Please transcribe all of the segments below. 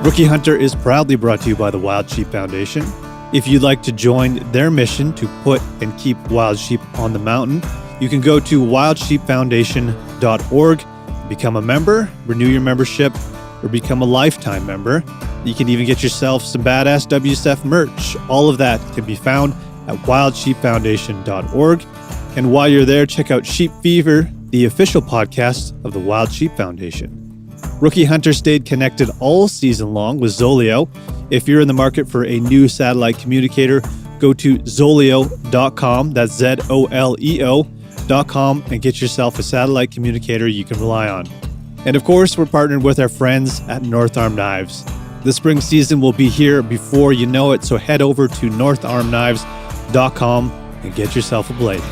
Rookie Hunter is proudly brought to you by the Wild Sheep Foundation. If you'd like to join their mission to put and keep wild sheep on the mountain, you can go to wildsheepfoundation.org, become a member, renew your membership, or become a lifetime member. You can even get yourself some badass WSF merch. All of that can be found at wildsheepfoundation.org. And while you're there, check out Sheep Fever, the official podcast of the Wild Sheep Foundation. Rookie Hunter stayed connected all season long with Zoleo. If you're in the market for a new satellite communicator, go to Zoleo.com, that's Zoleo.com, and get yourself a satellite communicator you can rely on. And of course, we're partnered with our friends at North Arm Knives. The spring season will be here before you know it, so head over to northarmknives.com and get yourself a blade.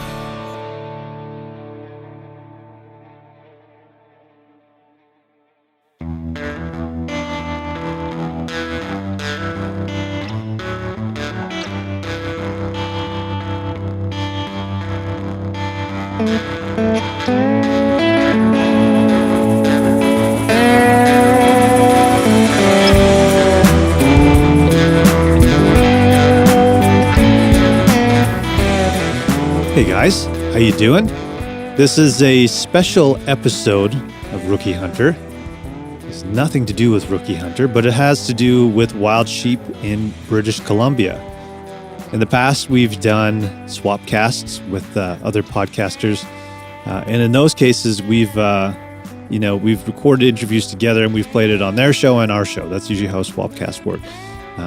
Hey guys, how you doing? This is a special episode of Rookie Hunter. It has nothing to do with Rookie Hunter, but it has to do with wild sheep in British Columbia. In the past, we've done swap casts with other podcasters, and in those cases, we've recorded interviews together and we've played it on their show and our show. That's usually how swap casts work.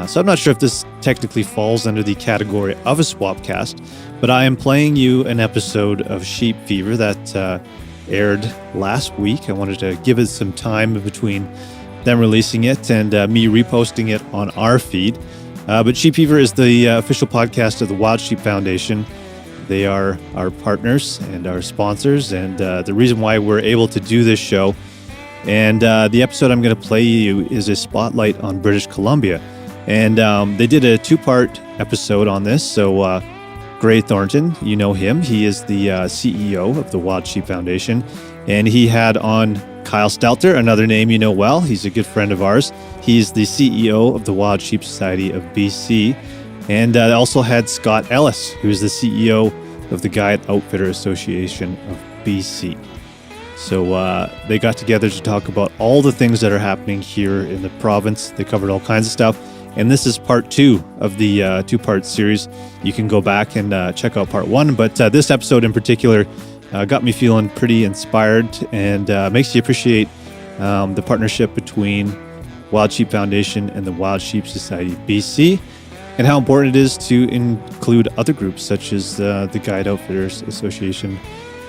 So I'm not sure if this technically falls under the category of a swap cast, but I am playing you an episode of Sheep Fever that aired last week. I wanted to give it some time between them releasing it and me reposting it on our feed. But Sheep Fever is the official podcast of the Wild Sheep Foundation. They are our partners and our sponsors, and the reason why we're able to do this show. And the episode I'm going to play you is a spotlight on British Columbia. And they did a two-part episode on this. So Gray Thornton, you know him. He is the CEO of the Wild Sheep Foundation. And he had on Kyle Stelter, another name you know well. He's a good friend of ours. He's the CEO of the Wild Sheep Society of BC. And also had Scott Ellis, who's the CEO of the Guide Outfitter Association of BC. So they got together to talk about all the things that are happening here in the province. They covered all kinds of stuff. And this is part two of the two-part series. You can go back and check out part one. But this episode in particular got me feeling pretty inspired and makes you appreciate the partnership between Wild Sheep Foundation and the Wild Sheep Society of BC, and how important it is to include other groups such as the Guide Outfitters Association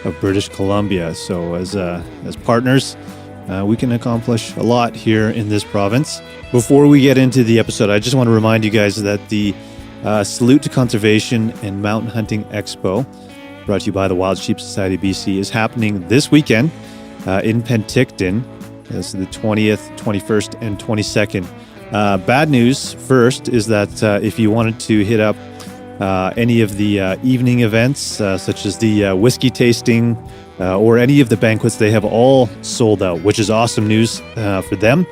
of British Columbia. So as partners, we can accomplish a lot here in this province. Before we get into the episode, I just want to remind you guys that the Salute to Conservation and Mountain Hunting Expo, brought to you by the Wild Sheep Society of BC, is happening this weekend in Penticton. That's the 20th, 21st, and 22nd. Bad news first is that if you wanted to hit up any of the evening events, such as the whiskey tasting or any of the banquets, they have all sold out, which is awesome news for them,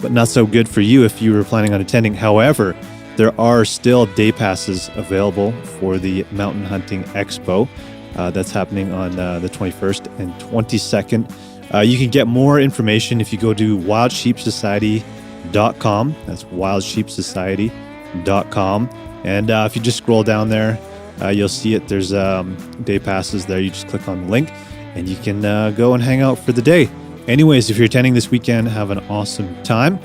but not so good for you if you were planning on attending. However, there are still day passes available for the Mountain Hunting Expo that's happening on the 21st and 22nd. You can get more information if you go to wildsheepsociety.com. That's wildsheepsociety.com. And if you just scroll down there, you'll see it. There's day passes there. You just click on the link and you can go and hang out for the day. Anyways, if you're attending this weekend, have an awesome time.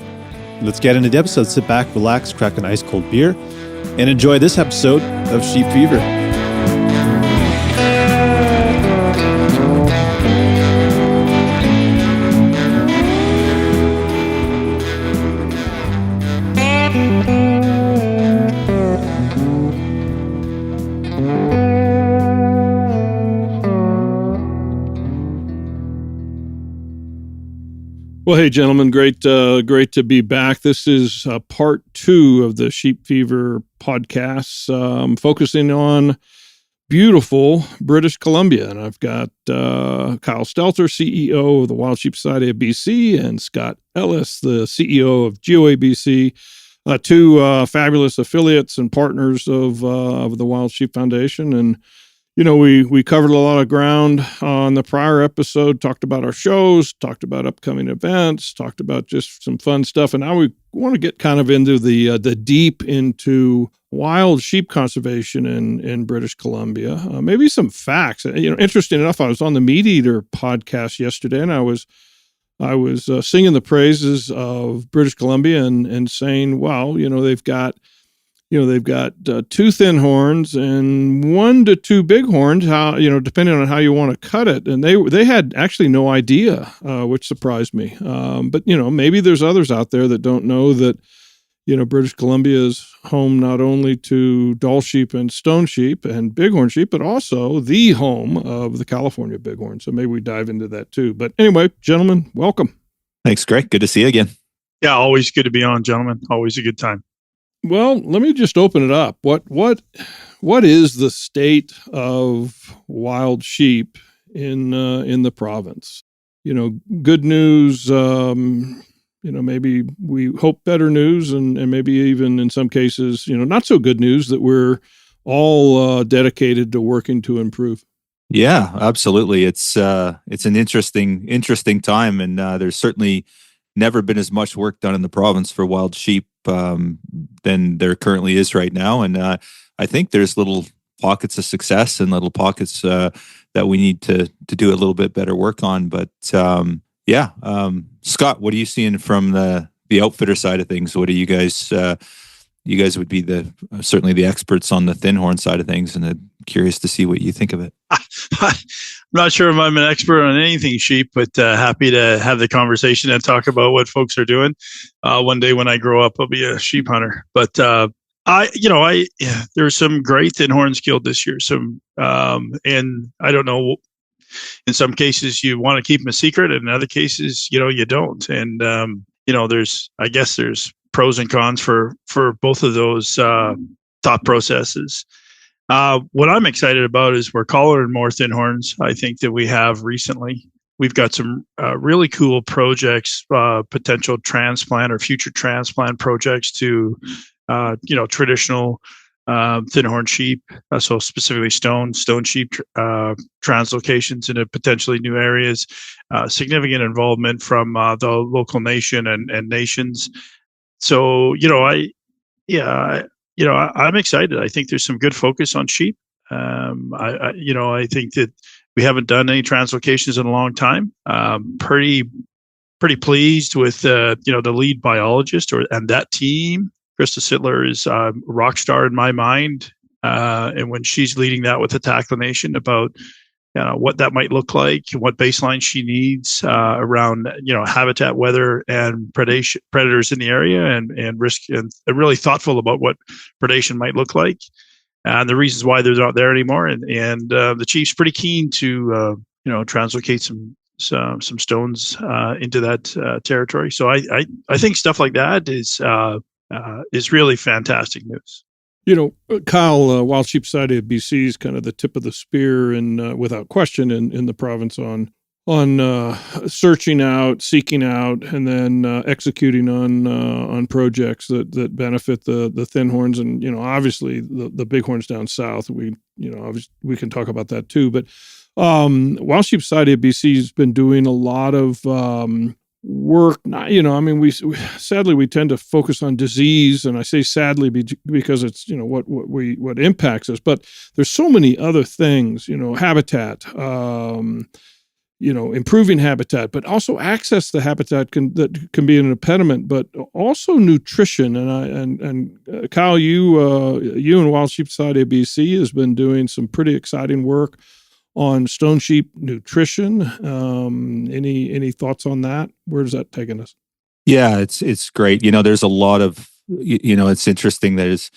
Let's get into the episode. Sit back, relax, crack an ice cold beer, and enjoy this episode of Sheep Fever. Well, hey, gentlemen, great to be back. This is part two of the Sheep Fever podcast, focusing on beautiful British Columbia. And I've got Kyle Stelter, CEO of the Wild Sheep Society of BC, and Scott Ellis, the CEO of GOA BC, two fabulous affiliates and partners of the Wild Sheep Foundation. And we covered a lot of ground on the prior episode, talked about our shows, talked about upcoming events, talked about just some fun stuff. And now we want to get kind of into the deep into wild sheep conservation in British Columbia. Maybe some facts. Interesting enough, I was on the Meat Eater podcast yesterday, and I was singing the praises of British Columbia and saying, wow, they've got two thin horns and 1 to 2 big horns, depending on how you want to cut it. And they had actually no idea, which surprised me. But maybe there's others out there that don't know that, British Columbia is home not only to Dall sheep and stone sheep and bighorn sheep, but also the home of the California bighorn. So maybe we dive into that too. But anyway, gentlemen, welcome. Thanks, Greg. Good to see you again. Yeah, always good to be on, gentlemen. Always a good time. Well, let me just open it up. What is the state of wild sheep in the province? Good news. Maybe we hope better news, and maybe even in some cases, not so good news that we're all dedicated to working to improve. Yeah, absolutely. It's an interesting time, and there's certainly never been as much work done in the province for wild sheep than there currently is right now. And I think there's little pockets of success and little pockets that we need to do a little bit better work on. But Scott, what are you seeing from the outfitter side of things? What are you guys? You guys would be certainly the experts on the thin horn side of things, and I'm curious to see what you think of it. I'm not sure if I'm an expert on anything sheep, but happy to have the conversation and talk about what folks are doing. One day when I grow up, I'll be a sheep hunter. But there's some great thin horns killed this year. And I don't know. In some cases, you want to keep them a secret, and in other cases, you don't. And there's pros and cons for both of those thought processes. What I'm excited about is we're collaring more thin horns. I think that we have recently. We've got some really cool projects, potential transplant or future transplant projects to, traditional thin horn sheep. So specifically stone sheep translocations into potentially new areas. Significant involvement from the local nation and nations. So, I'm excited. I think there's some good focus on sheep. I think that we haven't done any translocations in a long time. Pretty pleased with, the lead biologist and that team. Krista Sittler is a rock star in my mind. And when she's leading that with the Tackle Nation about what that might look like, what baseline she needs around habitat, weather, and predators in the area, and risk, and really thoughtful about what predation might look like, and the reasons why they're not there anymore. And the chief's pretty keen to translocate some stones into that territory. So I think stuff like that is really fantastic news. Kyle, Wild Sheep Society of BC is kind of the tip of the spear, and without question, in the province on searching out, seeking out, and then executing on projects that benefit the thin horns, and obviously the big horns down south. We can talk about that too. But Wild Sheep Society of BC has been doing a lot of work. We sadly tend to focus on disease, and I say sadly because it's what impacts us. But there's so many other things, habitat, improving habitat, but also access to habitat that can be an impediment, but also nutrition. And Kyle, you and Wild Sheep Society of BC has been doing some pretty exciting work on stone sheep nutrition. Any thoughts on that? Where does that taken us? Yeah, it's great. There's a lot of, it's interesting that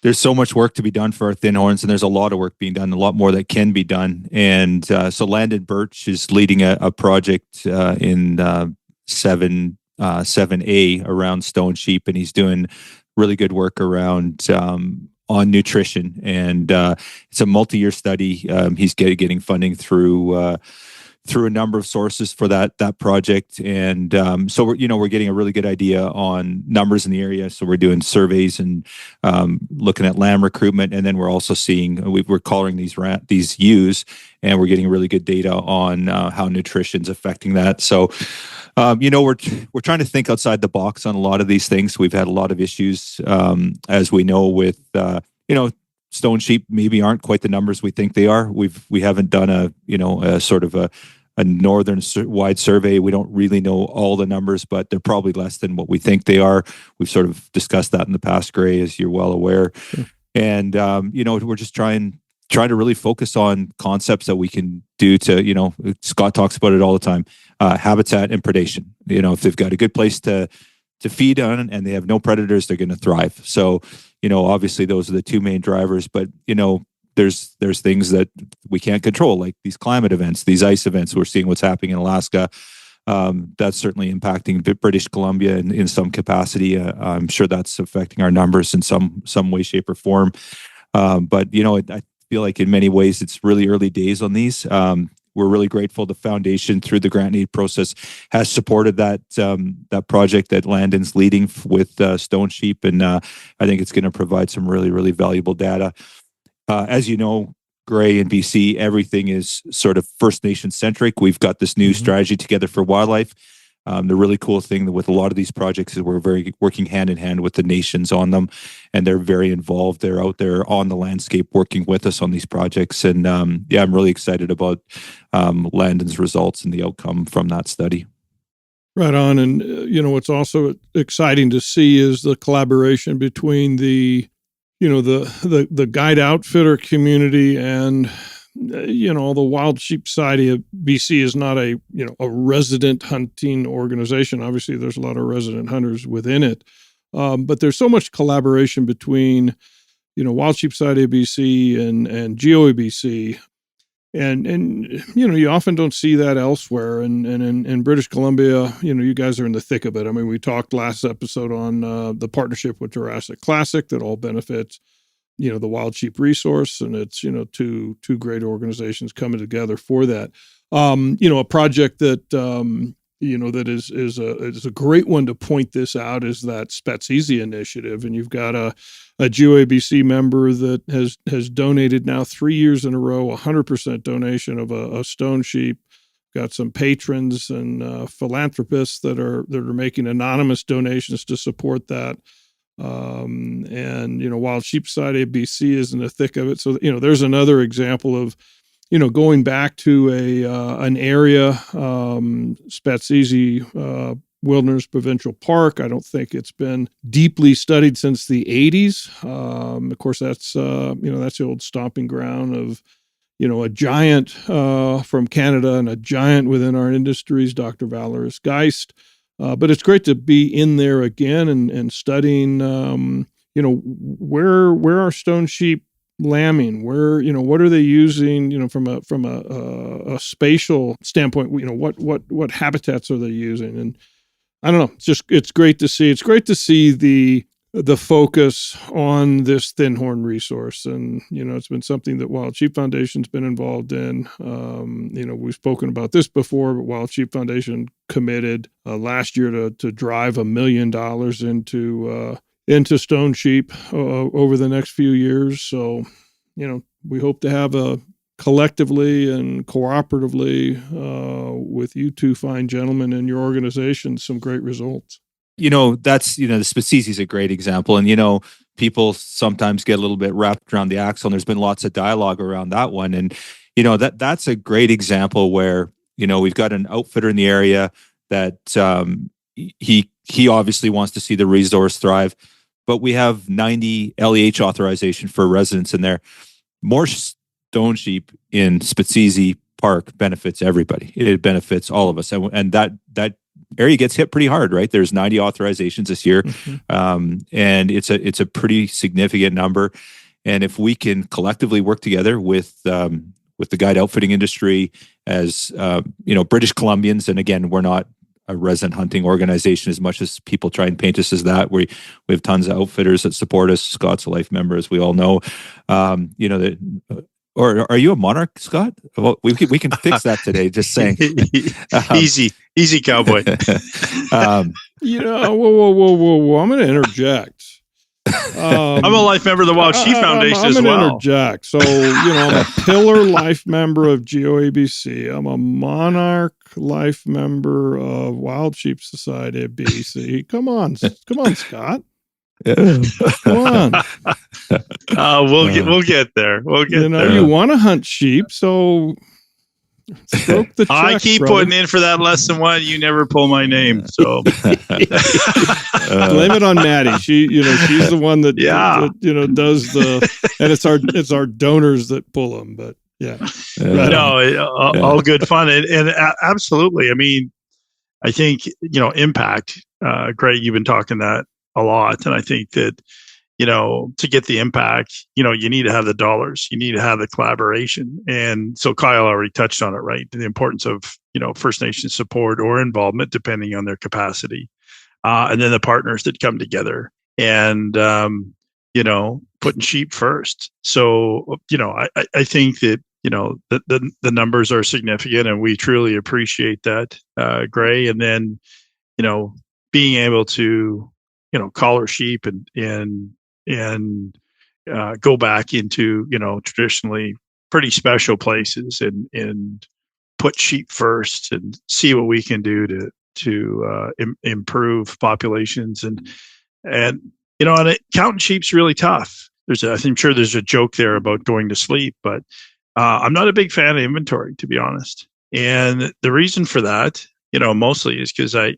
there's so much work to be done for our thin horns, and there's a lot of work being done, a lot more that can be done. And so Landon Birch is leading a project in 7A around stone sheep, and he's doing really good work around nutrition, and it's a multi-year study. He's getting funding through a number of sources for that project, and so we're getting a really good idea on numbers in the area. So we're doing surveys and looking at lamb recruitment, and then we're also seeing we're collaring these ewes, and we're getting really good data on how nutrition's affecting that. So we're trying to think outside the box on a lot of these things. We've had a lot of issues, as we know, with stone sheep maybe aren't quite the numbers we think they are. We haven't done a sort of a northern wide survey. We don't really know all the numbers, but they're probably less than what we think they are. We've sort of discussed that in the past, Gray, as you're well aware. Sure. And we're just trying to really focus on concepts that we can do to, Scott talks about it all the time, habitat and predation. If they've got a good place to feed on and they have no predators, they're going to thrive. So, obviously those are the two main drivers, but, there's things that we can't control, like these climate events, these ice events. We're seeing what's happening in Alaska. That's certainly impacting British Columbia in some capacity. I'm sure that's affecting our numbers in some way, shape, or form. But I feel like in many ways it's really early days on these. We're really grateful the foundation through the grant aid process has supported that project that Landon's leading with stone sheep, and I think it's going to provide some really, really valuable data. As you know, Gray, in BC, everything is sort of First Nation centric. We've got this new strategy together for wildlife. The really cool thing with a lot of these projects is we're working hand in hand with the nations on them, and they're very involved. They're out there on the landscape working with us on these projects. And I'm really excited about Landon's results and the outcome from that study. Right on. And, what's also exciting to see is the collaboration between the guide outfitter community and the Wild Sheep Society of BC is not a resident hunting organization. Obviously, there's a lot of resident hunters within it, but there's so much collaboration between Wild Sheep Society of BC and GOABC, and you often don't see that elsewhere. And in British Columbia, you guys are in the thick of it. I mean, we talked last episode on the partnership with Jurassic Classic that all benefits the wild sheep resource, and it's two great organizations coming together for that. A project that that is a great one to point this out is that Spetsiesi initiative, and you've got a GOABC member that has donated now 3 years in a row 100% donation of a stone sheep. Got some patrons and philanthropists that are making anonymous donations to support that. Wild Sheep Society of BC is in the thick of it. So, there's another example of, going back to an area, Spetsiesi Wilderness Provincial Park. I don't think it's been deeply studied since the 80s. Of course, that's the old stomping ground of, a giant from Canada and a giant within our industries, Dr. Valeris Geist. But it's great to be in there again and studying, where are stone sheep lambing? Where, what are they using, from a spatial standpoint, what habitats are they using? And I don't know, it's great to see. It's great to see the focus on this thin-horn resource. And, it's been something that Wild Sheep Foundation's been involved in. We've spoken about this before, but Wild Sheep Foundation committed last year to drive $1 million into stone sheep over the next few years. So, we hope to have collectively and cooperatively with you two fine gentlemen in your organization, some great results. That's, the Spetsiesi is a great example. And, people sometimes get a little bit wrapped around the axle, and there's been lots of dialogue around that one. And, that's a great example where, we've got an outfitter in the area that he obviously wants to see the resource thrive, but we have 90 LEH authorization for residents in there. More stone sheep in Spetsiesi Park benefits everybody. It benefits all of us. And that area gets hit pretty hard, right? There's 90 authorizations this year. And it's a pretty significant number. And if we can collectively work together with the guide outfitting industry as, British Columbians, and again, we're not a resident hunting organization as much as people try and paint us as that. We have tons of outfitters that support us. Scott's a life member, as we all know. Or are you a Monarch, Scott? Well, we can fix that today. Just saying. Easy, cowboy. Whoa. I'm going to interject. I'm a life member of the Wild Sheep Foundation as well. I'm going to interject. So, I'm a pillar life member of GOABC. I'm a Monarch life member of Wild Sheep Society of BC. Come on, Scott. Come on. We'll get there. We'll get there. You want to hunt sheep, so stroke the check, I keep putting in for that less than one. You never pull my name, so blame it on Maddie. She's the one that does the, and it's our donors that pull them. But yeah, all good fun and absolutely. I mean, I think impact. Greg, you've been talking that a lot, and I think that to get the impact, you need to have the dollars, you need to have the collaboration, and so Kyle already touched on it, right? The importance of First Nation support or involvement depending on their capacity, and then the partners that come together and putting sheep first. So I think that the numbers are significant, and we truly appreciate that, Gray, and then being able to collar sheep and go back into traditionally pretty special places and put sheep first and see what we can do to improve populations and counting sheep's really tough. I'm sure there's a joke there about going to sleep, but I'm not a big fan of inventory, to be honest. And the reason for that, mostly is because I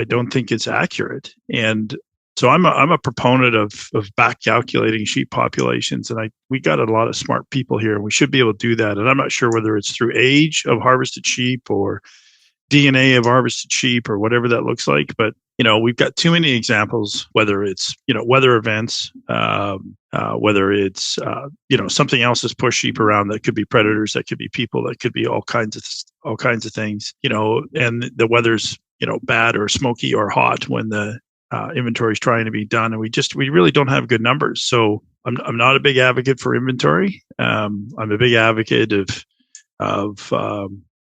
don't think it's accurate. And so I'm a proponent of back calculating sheep populations, and we got a lot of smart people here, and we should be able to do that. And I'm not sure whether it's through age of harvested sheep or DNA of harvested sheep or whatever that looks like. But we've got too many examples, whether it's weather events, whether it's something else has pushed sheep around. That could be predators, that could be people, that could be all kinds of things. And the weather's bad or smoky or hot when the inventory is trying to be done, and we really don't have good numbers. So I'm not a big advocate for inventory. I'm a big advocate of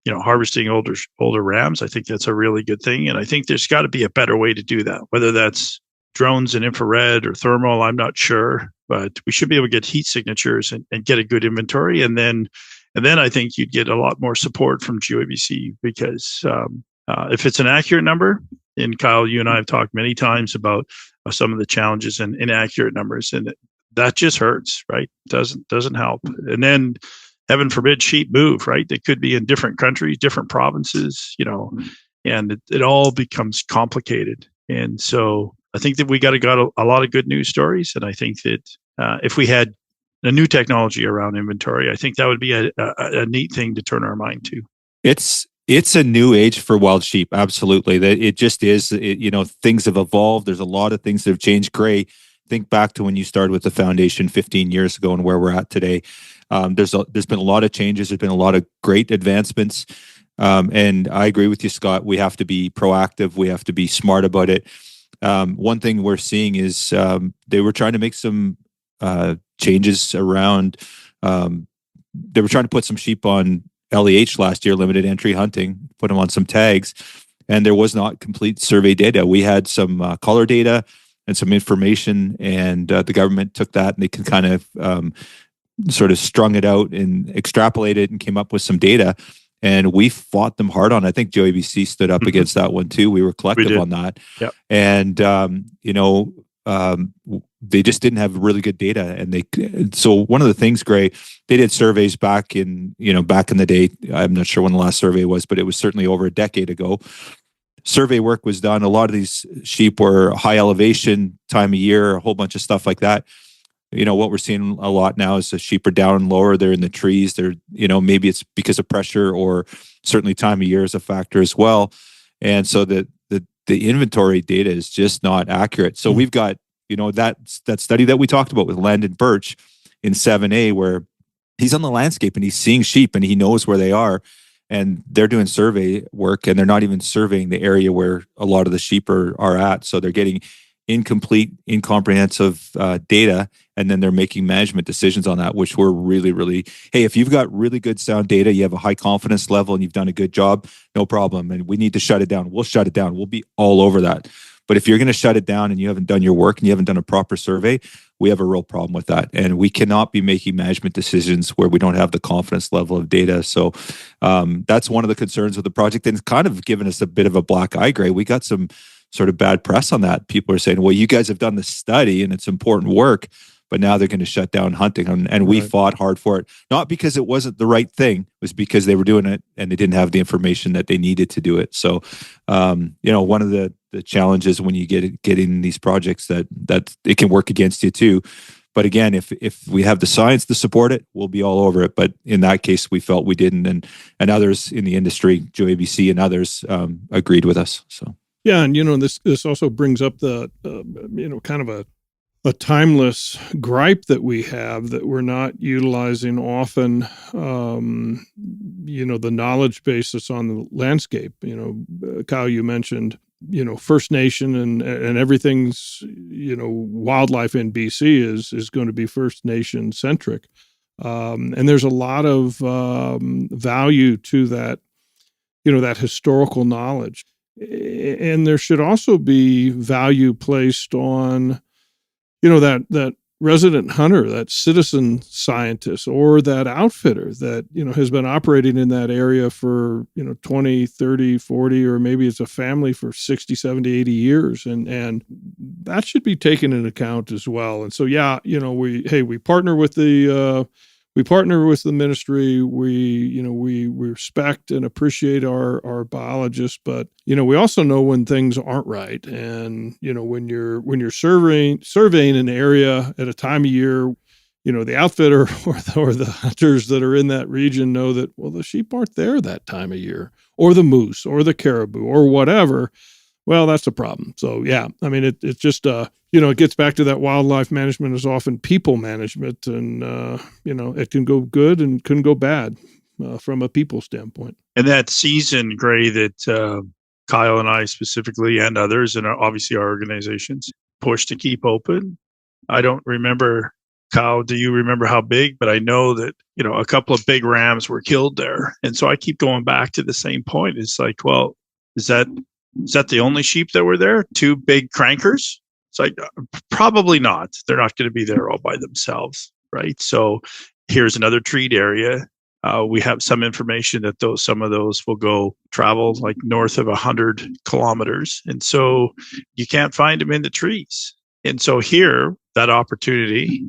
harvesting older rams. I think that's a really good thing, and I think there's got to be a better way to do that. Whether that's drones and infrared or thermal, I'm not sure, but we should be able to get heat signatures and get a good inventory, and then I think you'd get a lot more support from GOABC because if it's an accurate number. And Kyle, you and I have talked many times about some of the challenges and inaccurate numbers, and that just hurts, right? Doesn't help. And then, heaven forbid, sheep move, right? They could be in different countries, different provinces, and it all becomes complicated. And so, I think that we got a lot of good news stories, and I think that if we had a new technology around inventory, I think that would be a neat thing to turn our mind to. It's a new age for wild sheep. Absolutely. That it just is, things have evolved. There's a lot of things that have changed. Gray, think back to when you started with the foundation 15 years ago and where we're at today. There's been a lot of changes. There's been a lot of great advancements. And I agree with you, Scott. We have to be proactive. We have to be smart about it. One thing we're seeing is they were trying to make some changes around, they were trying to put some sheep on LEH last year, limited entry hunting, put them on some tags, and there was not complete survey data. We had some color data and some information, and the government took that and they can kind of sort of strung it out and extrapolated and came up with some data. And we fought them hard on it. I think GOABC stood up against that one too. We were collective on that. Yep. And, they just didn't have really good data. And so one of the things, Gray, they did surveys back in the day. I'm not sure when the last survey was, but it was certainly over a decade ago. Survey work was done. A lot of these sheep were high elevation time of year, a whole bunch of stuff like that. What we're seeing a lot now is the sheep are down lower. They're in the trees. They're, maybe it's because of pressure or certainly time of year is a factor as well. And so the inventory data is just not accurate. So we've got, that study that we talked about with Landon Birch in 7A, where he's on the landscape and he's seeing sheep and he knows where they are. and they're doing survey work, and they're not even surveying the area where a lot of the sheep are at. So they're getting incomplete, incomprehensive data, and then they're making management decisions on that, which we're really, really, hey, if you've got really good sound data, you have a high confidence level, and you've done a good job, no problem. And we need to shut it down. We'll shut it down. We'll be all over that. But if you're going to shut it down and you haven't done your work and you haven't done a proper survey, we have a real problem with that. And we cannot be making management decisions where we don't have the confidence level of data. So that's one of the concerns with the project. And it's kind of given us a bit of a black eye gray. We got some sort of bad press on that. People are saying, well, you guys have done the study and it's important work, but now they're going to shut down hunting. And we fought hard for it, not because it wasn't the right thing, it was because they were doing it and they didn't have the information that they needed to do it. So, one of the challenges when you get in these projects that it can work against you too. But again, if we have the science to support it, we'll be all over it. But in that case, we felt we didn't, and others in the industry, GeoABC and others, agreed with us. So. Yeah, and this also brings up the kind of a timeless gripe that we have, that we're not utilizing often the knowledge basis on the landscape. Kyle, you mentioned First Nation and everything's wildlife in BC is going to be First Nation centric, and there's a lot of value to that that historical knowledge. And there should also be value placed on, that resident hunter, that citizen scientist, or that outfitter that, has been operating in that area for, 20, 30, 40, or maybe it's a family for 60, 70, 80 years. And that should be taken into account as well. And so, we partner with the ministry. We respect and appreciate our biologists, but we also know when things aren't right. And when you're surveying an area at a time of year, the outfitter or the hunters that are in that region know that, well, the sheep aren't there that time of year, or the moose or the caribou or whatever. Well, that's a problem. So it's just it gets back to that wildlife management is often people management, and it can go good and can go bad from a people standpoint. And that season, Gray, that Kyle and I specifically, and others, and obviously our organizations, push to keep open. I don't remember, Kyle, do you remember how big? But I know that a couple of big rams were killed there, and so I keep going back to the same point. It's like, well, is that the only sheep that were there? 2 big crankers? It's like, probably not. They're not going to be there all by themselves, right? So here's another treat area. We have some information that some of those will travel like north of 100 kilometers. And so you can't find them in the trees. And so here, that opportunity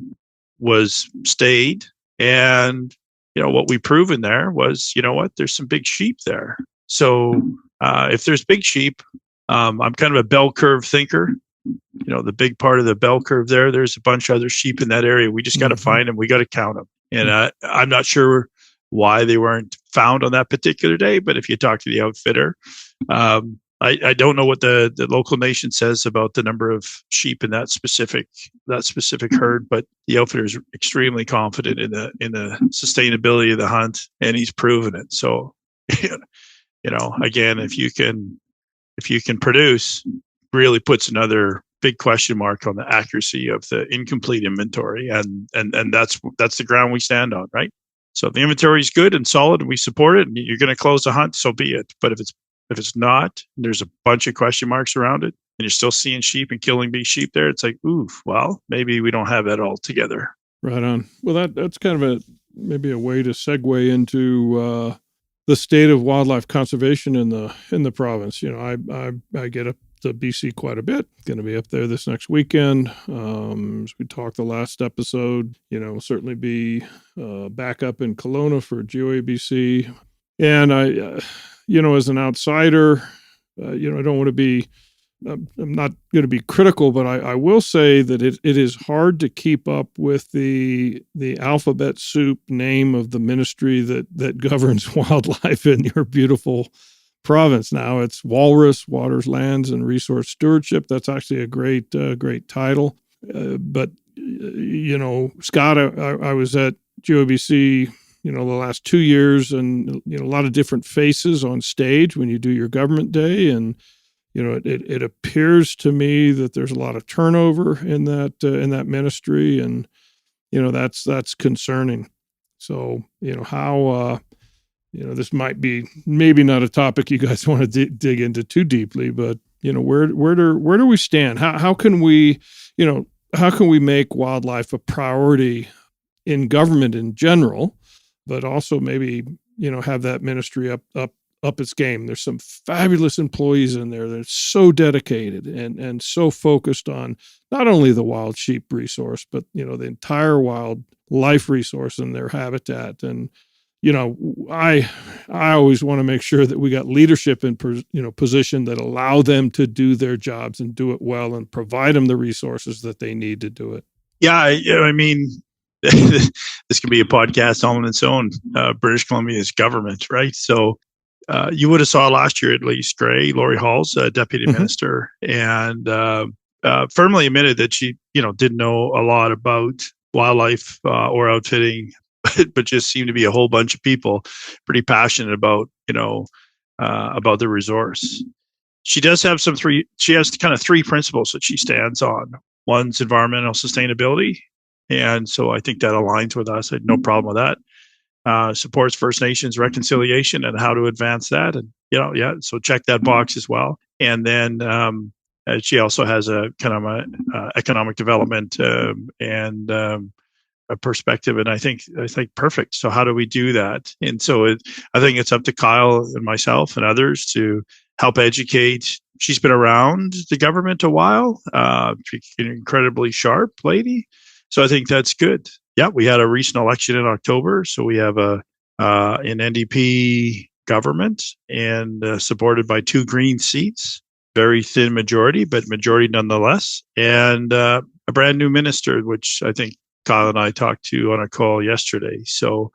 was stayed. And, what we proven there was, there's some big sheep there. So if there's big sheep, I'm kind of a bell curve thinker. The big part of the bell curve there's a bunch of other sheep in that area. We just got to find them. We got to count them. And I'm not sure why they weren't found on that particular day, but if you talk to the outfitter, I don't know what the local nation says about the number of sheep in that specific herd, but the outfitter is extremely confident in the sustainability of the hunt, and he's proven it. So, again, if you can produce, really puts another big question mark on the accuracy of the incomplete inventory, and that's the ground we stand on, right? So if the inventory is good and solid and we support it, and you're going to close the hunt, so be it. But if it's not, and there's a bunch of question marks around it, and you're still seeing sheep and killing big sheep there, it's like, oof, well, maybe we don't have it all together. Right on. Well, that's kind of maybe a way to segue into the state of wildlife conservation in the province. I get up to BC quite a bit. Going to be up there this next weekend. As we talked the last episode, certainly be back up in Kelowna for GeoABC. And I, as an outsider, I don't want to be, I'm not going to be critical, but I will say that it is hard to keep up with the alphabet soup name of the ministry that governs wildlife in your beautiful province. Now it's Walrus, Waters, Lands, and Resource Stewardship. That's actually a great title. But Scott, I was at GeoABC the last 2 years, and a lot of different faces on stage when you do your government day, and it appears to me that there's a lot of turnover in that ministry, and that's concerning. So how this might be maybe not a topic you guys want to dig into too deeply, but where do we stand? How can we make wildlife a priority in government in general, but also maybe have that ministry up its game? There's some fabulous employees in there that are so dedicated and so focused on not only the wild sheep resource, but the entire wildlife resource and their habitat. And I always want to make sure that we got leadership in position that allow them to do their jobs and do it well, and provide them the resources that they need to do it. Yeah, I mean, this can be a podcast all on its own. British Columbia's government, right? So you would have saw last year at least Lori Hall's deputy minister, and firmly admitted that she didn't know a lot about wildlife or outfitting, but just seemed to be a whole bunch of people pretty passionate about the resource. She does have she has kind of three principles that she stands on. One's environmental sustainability, and so I think that aligns with us. I had no problem with that. Supports First Nations reconciliation and how to advance that, and so check that box as well. And then she also has a kind of a economic development and a perspective, and I think perfect. So how do we do that? And so I think it's up to Kyle and myself and others to help educate. She's been around the government a while. She's an incredibly sharp lady, so I think that's good. Yeah, we had a recent election in October, so we have an NDP government and supported by 2 Green seats, very thin majority, but majority nonetheless, and a brand new minister, which I think Kyle and I talked to on a call yesterday. So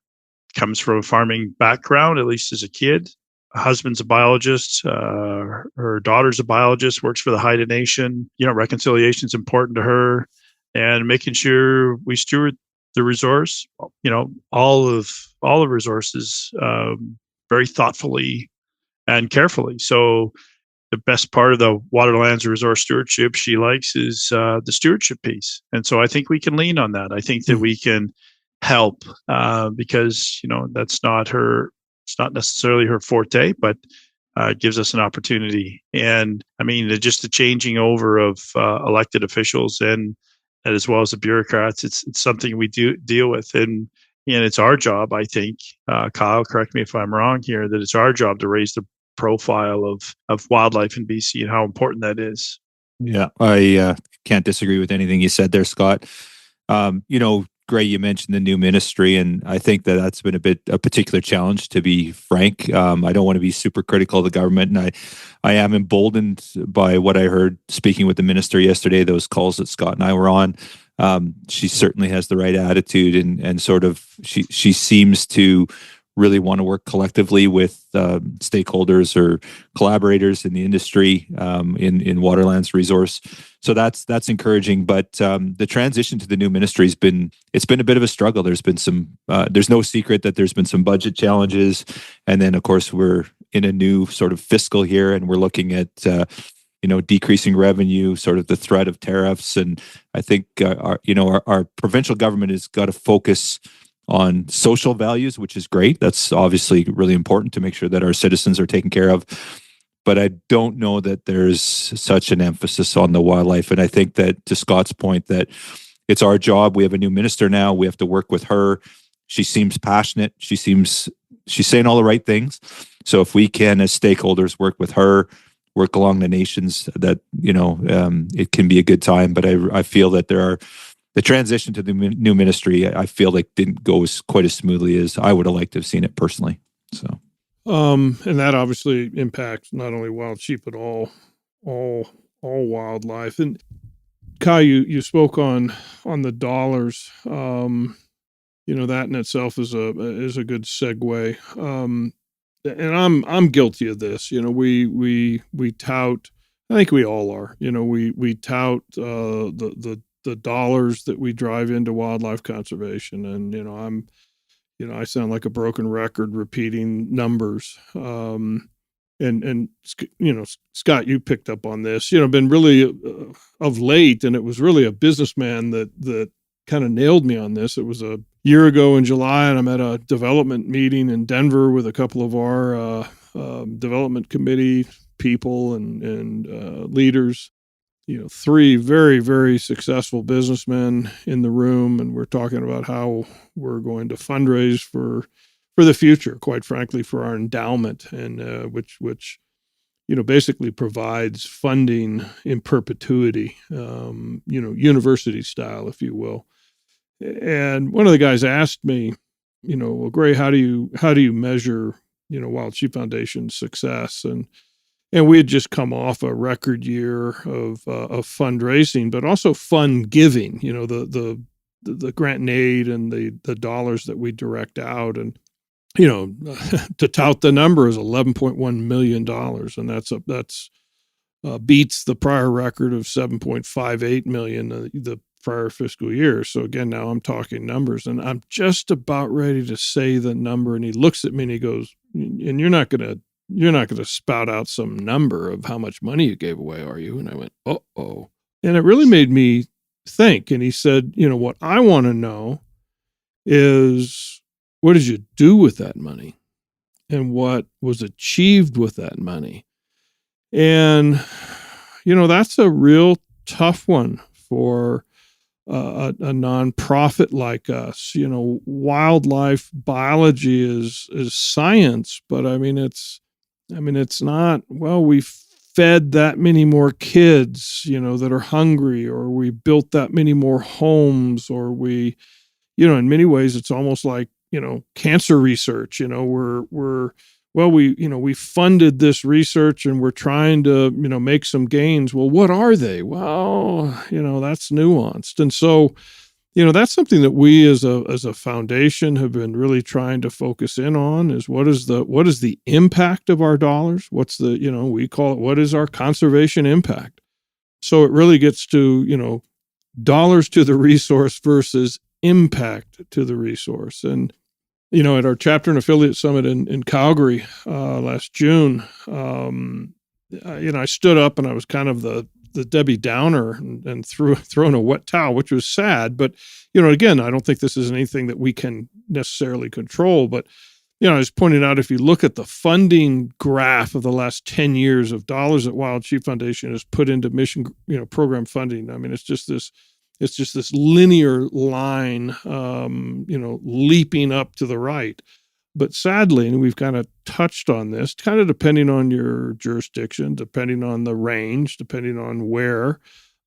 comes from a farming background, at least as a kid. Her husband's a biologist. Her daughter's a biologist, works for the Haida Nation. Reconciliation is important to her, and making sure we steward the resource, all the resources very thoughtfully and carefully. So the best part of the Waterlands Resource Stewardship she likes is the stewardship piece. And so I think we can lean on that. I think that we can help because, that's it's not necessarily her forte, but it gives us an opportunity. And I mean, just the changing over of elected officials and as well as the bureaucrats, it's something we do deal with. And it's our job, I think, Kyle, correct me if I'm wrong here, that it's our job to raise the profile of wildlife in BC and how important that is. Yeah, I can't disagree with anything you said there, Scott. Gray, you mentioned the new ministry, and I think that's been a particular challenge, to be frank. I don't want to be super critical of the government, and I am emboldened by what I heard speaking with the minister yesterday, those calls that Scott and I were on. She certainly has the right attitude, and sort of she seems to really want to work collectively with stakeholders or collaborators in the industry in Waterlands Resource. So that's encouraging. But the transition to the new ministry has been a bit of a struggle. There's been there's no secret that there's been some budget challenges, and then of course we're in a new sort of fiscal year, and we're looking at decreasing revenue, sort of the threat of tariffs, and I think our provincial government has got to focus on social values, which is great. That's obviously really important to make sure that our citizens are taken care of. But I don't know that there's such an emphasis on the wildlife. And I think that, to Scott's point, that it's our job. We have a new minister now. We have to work with her. She seems passionate. She's saying all the right things. So if we can, as stakeholders, work with her, work along the nations, that, it can be a good time. But I feel that the transition to the new ministry, I feel like didn't go quite as smoothly as I would have liked to have seen it personally. So, and that obviously impacts not only wild sheep, but all wildlife. And Kai, you spoke on the dollars. That in itself is a good segue. And I'm guilty of this. We tout. I think we all are. We tout the dollars that we drive into wildlife conservation, and I sound like a broken record repeating numbers. And Scott, you picked up on this, been really of late, and it was really a businessman that kind of nailed me on this. It was a year ago in July, and I'm at a development meeting in Denver with a couple of our development committee people and leaders. Three very, very successful businessmen in the room, and we're talking about how we're going to fundraise for the future, quite frankly, for our endowment, and which basically provides funding in perpetuity, university style, if you will. And one of the guys asked me, well, Gray, how do you measure, Wild Sheep Foundation's success? And we had just come off a record year of fundraising, but also fund giving, the grant and aid and the dollars that we direct out. And, to tout the number is $11.1 million. And that's beats the prior record of $7.58 million the prior fiscal year. So again, now I'm talking numbers, and I'm just about ready to say the number. And he looks at me and he goes, and you're not going to spout out some number of how much money you gave away, are you? And I went, uh-oh. And it really made me think. And he said, what I want to know is, what did you do with that money? And what was achieved with that money? And, that's a real tough one for a nonprofit like us. Wildlife biology is science, but it's not, well, we fed that many more kids, that are hungry, or we built that many more homes, or we, in many ways, it's almost like, cancer research, we funded this research and we're trying to, make some gains. Well, what are they? Well, that's nuanced. And so, that's something that we as a foundation have been really trying to focus in on, is what is the impact of our dollars? What's the, we call it, what is our conservation impact? So it really gets to, dollars to the resource versus impact to the resource. And, at our chapter and affiliate summit in Calgary last June, I stood up and I was kind of the Debbie Downer and thrown a wet towel, which was sad. But, again, I don't think this is anything that we can necessarily control. But, I was pointing out, if you look at the funding graph of the last 10 years of dollars that Wild Sheep Foundation has put into mission, program funding, it's just this linear line, leaping up to the right. But sadly, and we've kind of touched on this, kind of depending on your jurisdiction, depending on the range, depending on where,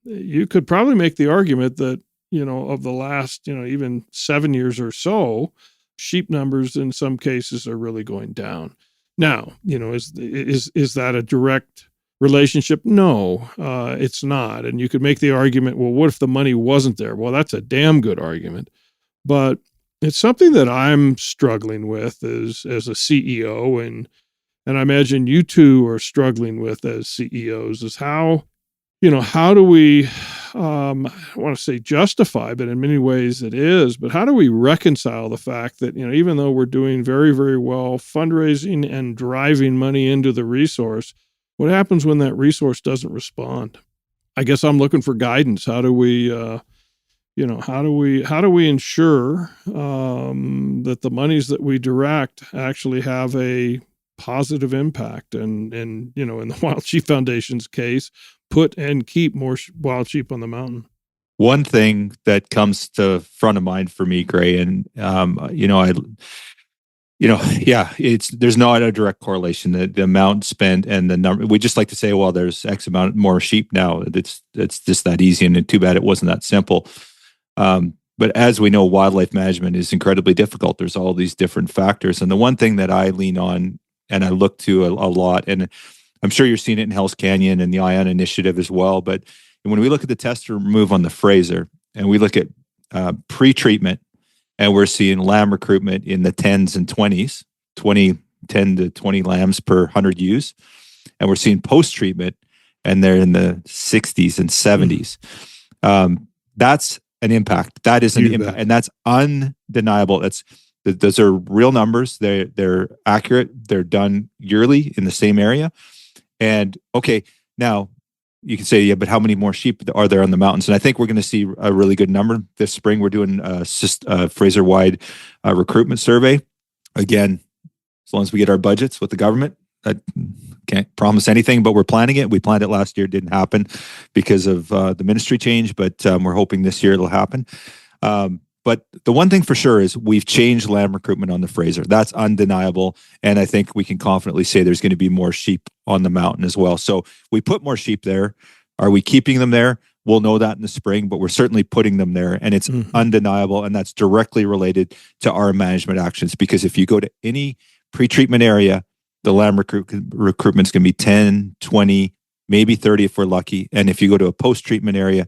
you could probably make the argument that, of the last, even 7 years or so, sheep numbers in some cases are really going down. Now, is that a direct relationship? No, it's not. And you could make the argument, well, what if the money wasn't there? Well, that's a damn good argument. But it's something that I'm struggling with as a CEO, and I imagine you two are struggling with as CEOs, is how do we, I don't want to say justify, but in many ways it is, but how do we reconcile the fact that, even though we're doing very, very well fundraising and driving money into the resource, what happens when that resource doesn't respond? I guess I'm looking for guidance. How do we, how do we ensure that the monies that we direct actually have a positive impact? And in the Wild Sheep Foundation's case, put and keep more wild sheep on the mountain. One thing that comes to front of mind for me, Gray, and there's not a direct correlation. The amount spent and the number. We just like to say, well, there's X amount more sheep now. It's just that easy, and too bad it wasn't that simple. But as we know, wildlife management is incredibly difficult. There's all these different factors, and the one thing that I lean on and I look to a lot, and I'm sure you're seeing it in Hell's Canyon and the ION initiative as well. But when we look at the test and remove on the Fraser, and we look at pre-treatment, and we're seeing lamb recruitment in the 10s and 20s, 10 to 20 lambs per 100 ewes. And we're seeing post-treatment, and they're in the 60s and 70s. That's an impact. That is an impact. And that's undeniable. Those are real numbers. They're accurate. They're done yearly in the same area. And okay, now you can say, yeah, but how many more sheep are there on the mountains? And I think we're going to see a really good number this spring. We're doing a Fraser-wide recruitment survey. Again, as long as we get our budgets with the government, I can't promise anything, but we're planning it. We planned it last year. It didn't happen because of the ministry change, but we're hoping this year it'll happen. But the one thing for sure is we've changed lamb recruitment on the Fraser. That's undeniable. And I think we can confidently say there's going to be more sheep on the mountain as well. So we put more sheep there. Are we keeping them there? We'll know that in the spring, but we're certainly putting them there. And it's undeniable. And that's directly related to our management actions. Because if you go to any pre-treatment area, the lamb recruitment's going to be 10, 20, maybe 30 if we're lucky. And if you go to a post-treatment area,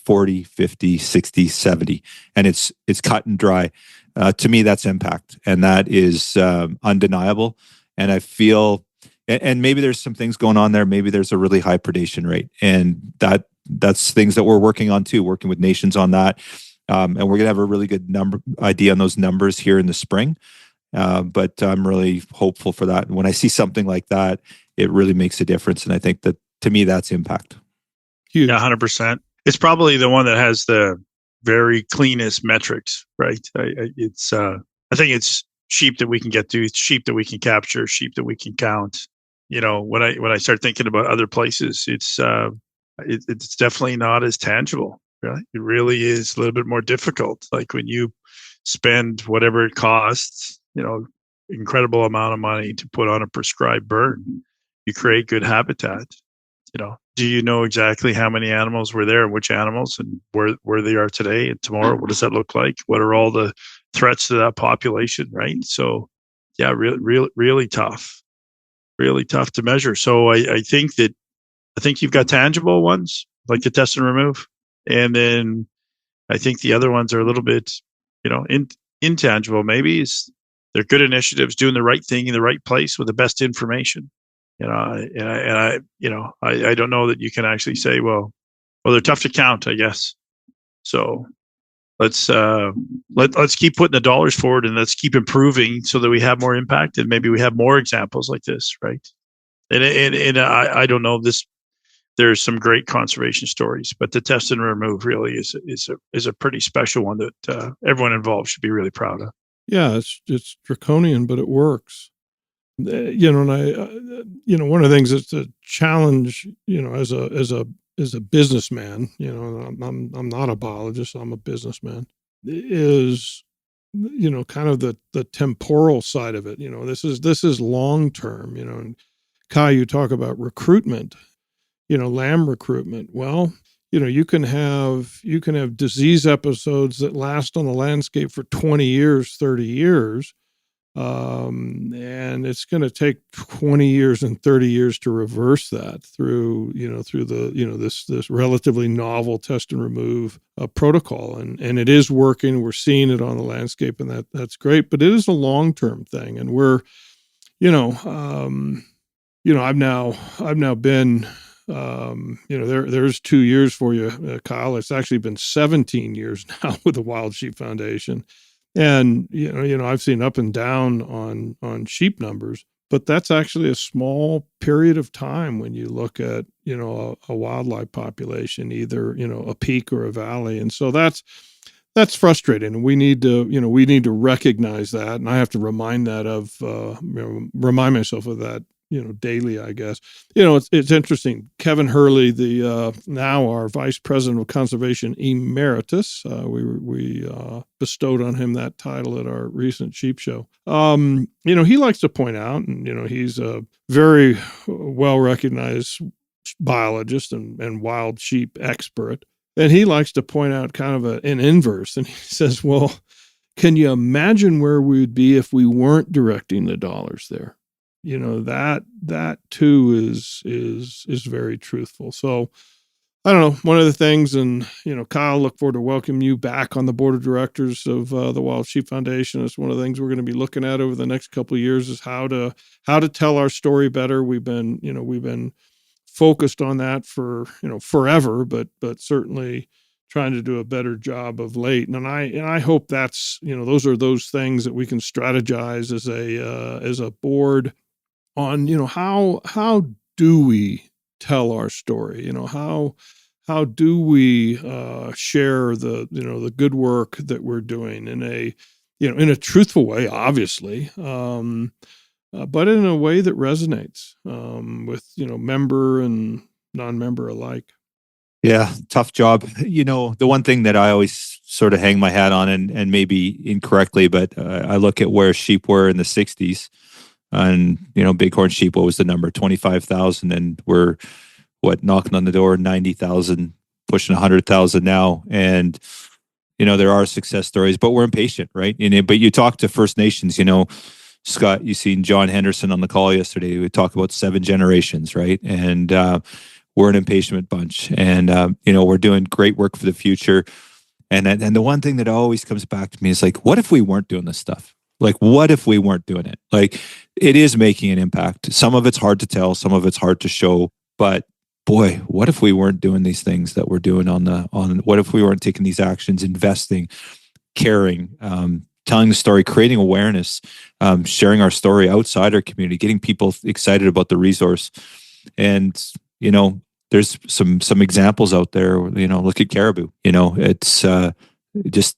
40, 50, 60, 70. And it's cut and dry. To me, that's impact. And that is undeniable. And I feel, and maybe there's some things going on there. Maybe there's a really high predation rate. And that's things that we're working on too, working with nations on that. And we're going to have a really good idea on those numbers here in the spring. But I'm really hopeful for that. And when I see something like that, it really makes a difference. And I think that, to me, that's impact. Huge. Yeah, 100%. It's probably the one that has the very cleanest metrics, right? I think it's sheep that we can get to, sheep that we can capture, sheep that we can count. When I start thinking about other places, it's definitely not as tangible. Right? It really is a little bit more difficult. Like when you spend whatever it costs, incredible amount of money to put on a prescribed burn, you create good habitat. Do you know exactly how many animals were there and which animals and where they are today and tomorrow? What does that look like? What are all the threats to that population, right? So, yeah, really tough to measure. So I think you've got tangible ones like the test and remove, and then I think the other ones are a little bit, intangible. Maybe they're good initiatives, doing the right thing in the right place with the best information. I don't know that you can actually say, well, they're tough to count, I guess. So let's keep putting the dollars forward and let's keep improving so that we have more impact and maybe we have more examples like this, right? And I don't know this. There's some great conservation stories, but the test and remove really is a pretty special one that everyone involved should be really proud of. Yeah, it's draconian, but it works. And I, one of the things that's a challenge, as a businessman, I'm not a biologist, I'm a businessman, is, kind of the temporal side of it. This is long term, and Kai, you talk about recruitment, lamb recruitment. Well, you can have disease episodes that last on the landscape for 20 years, 30 years. And it's going to take 20 years and 30 years to reverse that through this relatively novel test and remove protocol. And it is working. We're seeing it on the landscape, and that's great, but it is a long-term thing. And we're, I've now been, there's 2 years for you, Kyle. It's actually been 17 years now with the Wild Sheep Foundation. And, I've seen up and down on sheep numbers, but that's actually a small period of time when you look at, a wildlife population, either, a peak or a valley. And so that's frustrating. And we need to recognize that. And I have to remind remind myself of that, daily, I guess. It's interesting. Kevin Hurley, the now our Vice President of Conservation Emeritus, we bestowed on him that title at our recent sheep show. He likes to point out, and he's a very well recognized biologist and wild sheep expert, and he likes to point out kind of an inverse. And he says, "Well, can you imagine where we'd be if we weren't directing the dollars there?" That too is very truthful. So I don't know, one of the things, and, Kyle, look forward to welcoming you back on the board of directors of the Wild Sheep Foundation. It's one of the things we're going to be looking at over the next couple of years is how to tell our story better. We've been focused on that for, forever, but certainly trying to do a better job of late. And I hope that's, those are those things that we can strategize as a board on, how do we tell our story? How do we share the good work that we're doing in a truthful way, obviously, but in a way that resonates with member and non-member alike. Yeah, tough job. The one thing that I always sort of hang my hat on, and maybe incorrectly, but I look at where sheep were in the 60s, and bighorn sheep, what was the number? 25,000, and we're knocking on the door 90,000, pushing 100,000 now, and there are success stories, but we're impatient, right? But you talk to First Nations, Scott, you seen John Henderson on the call yesterday. We talk about 7 generations, right? And we're an impatient bunch, and we're doing great work for the future. And the one thing that always comes back to me is like, what if we weren't doing this stuff? Like, what if we weren't doing it? Like, it is making an impact. Some of it's hard to tell, some of it's hard to show, but boy, what if we weren't doing these things that we're doing what if we weren't taking these actions, investing, caring, telling the story, creating awareness, sharing our story outside our community, getting people excited about the resource. And there's some examples out there. Look at caribou. It's just.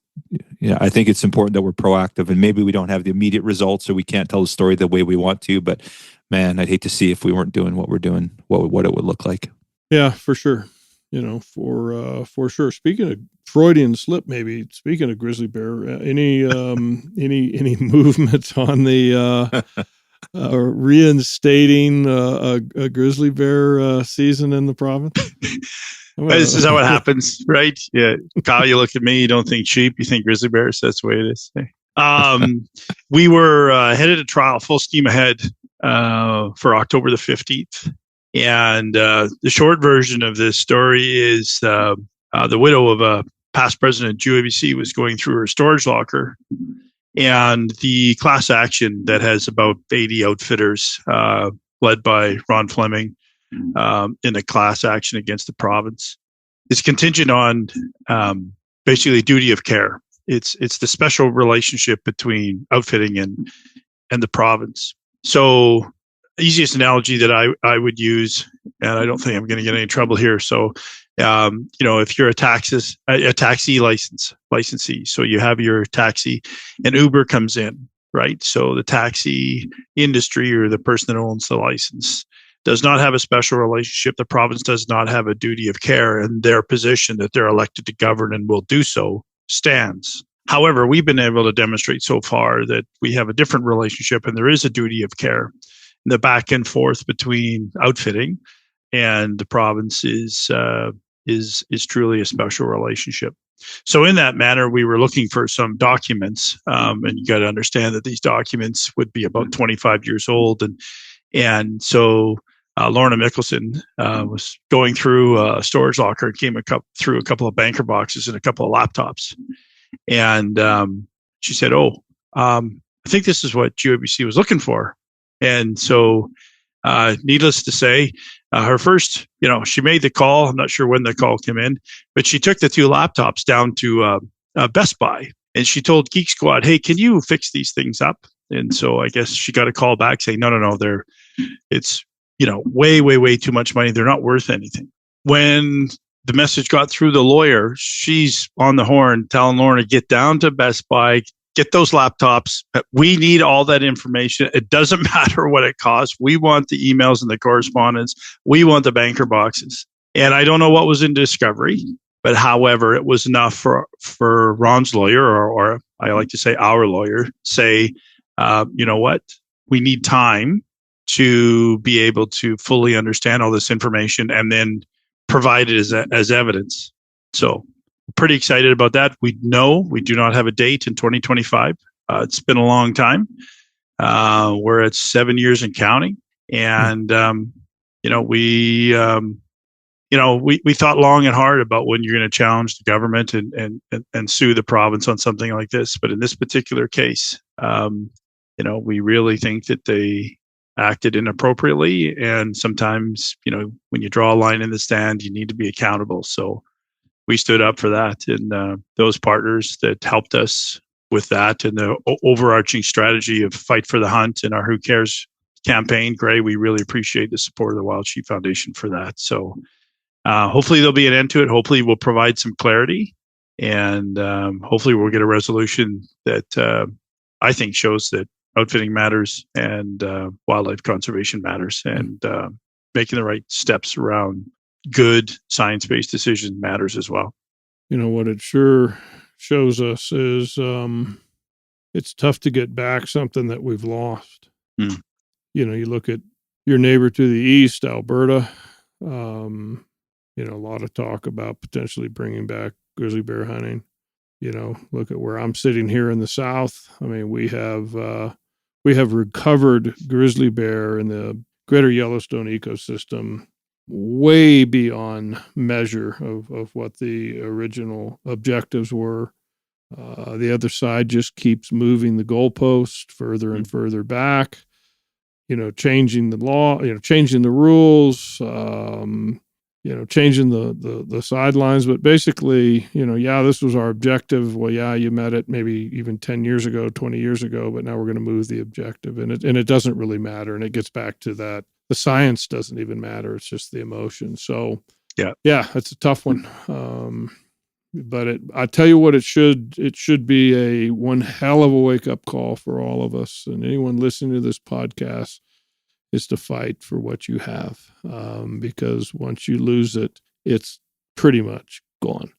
I think it's important that we're proactive, and maybe we don't have the immediate results, or we can't tell the story the way we want to. But man, I'd hate to see if we weren't doing what we're doing, what it would look like. Yeah, for sure. For sure. Speaking of Freudian slip, maybe speaking of grizzly bear, any movement on the reinstating a grizzly bear season in the province? This is how it happens, right? Yeah, Kyle, you look at me, you don't think sheep, you think grizzly bears. That's the way it is. We were headed to trial, full steam ahead, for October the 15th. And the short version of this story is the widow of a past president of GOBC was going through her storage locker, and the class action that has about 80 outfitters, led by Ron Fleming, in a class action against the province, is contingent on basically duty of care. It's the special relationship between outfitting and the province. So, easiest analogy that I would use, and I don't think I'm going to get any trouble here. So, if you're a taxi licensee, so you have your taxi, and Uber comes in, right? So the taxi industry, or the person that owns the license, does not have a special relationship. The province does not have a duty of care, and their position that they're elected to govern and will do so stands. However, we've been able to demonstrate so far that we have a different relationship, and there is a duty of care. And the back and forth between outfitting and the province is truly a special relationship. So in that manner, we were looking for some documents, and you got to understand that these documents would be about 25 years old, and so Lorna Mickelson was going through a storage locker and came through a couple of banker boxes and a couple of laptops. And she said, I think this is what GOBC was looking for. And so, needless to say, her first, she made the call. I'm not sure when the call came in, but she took the 2 laptops down to Best Buy, and she told Geek Squad, hey, can you fix these things up? And so I guess she got a call back saying, no, it's way, way, way too much money. They're not worth anything. When the message got through the lawyer, she's on the horn telling Lorna, get down to Best Buy, get those laptops. We need all that information. It doesn't matter what it costs. We want the emails and the correspondence. We want the banker boxes. And I don't know what was in discovery, but however, it was enough for Ron's lawyer, or I like to say our lawyer, say, you know what? We need time to be able to fully understand all this information and then provide it as evidence. So pretty excited about that. We do not have a date in 2025. It's been a long time. We're at 7 years and counting. And, we thought long and hard about when you're going to challenge the government and sue the province on something like this. But in this particular case, we really think that they acted inappropriately. And sometimes, when you draw a line in the sand, you need to be accountable. So we stood up for that, and those partners that helped us with that, and the overarching strategy of Fight for the Hunt and our Who Cares campaign. Gray, we really appreciate the support of the Wild Sheep Foundation for that. So hopefully there'll be an end to it. Hopefully we'll provide some clarity, and hopefully we'll get a resolution that I think shows that outfitting matters and wildlife conservation matters, and making the right steps around good science-based decision matters as well. What it sure shows us is it's tough to get back something that we've lost. You look at your neighbor to the east, Alberta. A lot of talk about potentially bringing back grizzly bear hunting. Look at where I'm sitting here in the south. I mean, we have recovered grizzly bear in the greater Yellowstone ecosystem way beyond measure of what the original objectives were. The other side just keeps moving the goalpost further and further back, changing the law, changing the rules, changing the sidelines. But basically, this was our objective. Well, yeah, you met it maybe even 10 years ago, 20 years ago, but now we're going to move the objective, and it doesn't really matter. And it gets back to that. The science doesn't even matter. It's just the emotion. So yeah, it's a tough one. But I tell you what, it should be a one hell of a wake up call for all of us, and anyone listening to this podcast, is to fight for what you have, because once you lose it, it's pretty much gone.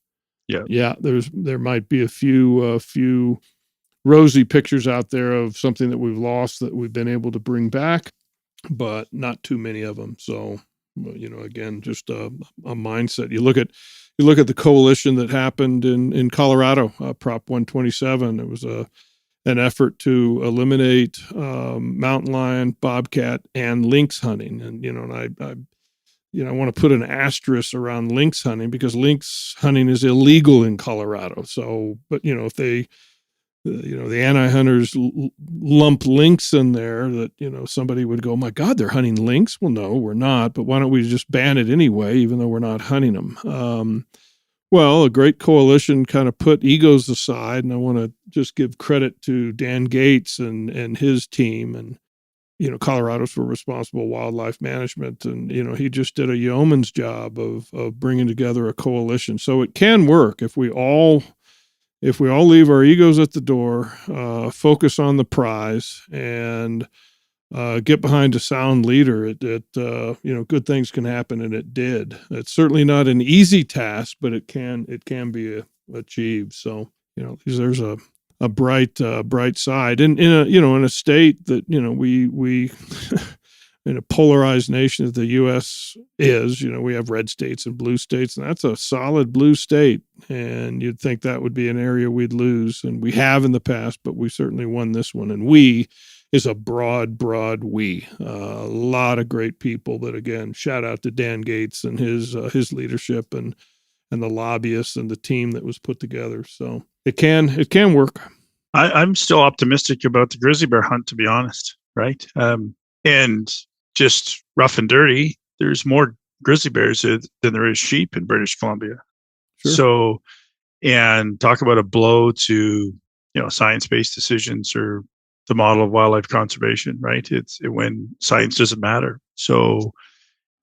Yeah. There might be a few rosy pictures out there of something that we've lost that we've been able to bring back, but not too many of them. So, again, just a mindset. You look at the coalition that happened in Colorado, Prop 127. It was an effort to eliminate mountain lion, bobcat, and lynx hunting. And I want to put an asterisk around lynx hunting, because lynx hunting is illegal in Colorado. So, but if they, the anti-hunters lump lynx in there, that somebody would go, "My God, they're hunting lynx." Well, no, we're not. But why don't we just ban it anyway, even though we're not hunting them? Well, a great coalition kind of put egos aside, and I want to just give credit to Dan Gates and his team, and Colorado's for Responsible Wildlife Management, and he just did a yeoman's job of bringing together a coalition. So it can work if we all leave our egos at the door, focus on the prize, and get behind a sound leader. Good things can happen, and it did. It's certainly not an easy task, but it can be achieved. So there's a bright side, and in a state that we in a polarized nation that the U.S. is. We have red states and blue states, and that's a solid blue state. And you'd think that would be an area we'd lose, and we have in the past, but we certainly won this one. And we is a broad we. A lot of great people. But again, shout out to Dan Gates and his leadership and the lobbyists and the team that was put together. So it can work. I'm still optimistic about the grizzly bear hunt, to be honest. Right. And just rough and dirty, there's more grizzly bears than there is sheep in British Columbia. Sure. So, and talk about a blow to, science-based decisions or the model of wildlife conservation, right? It's when science doesn't matter. So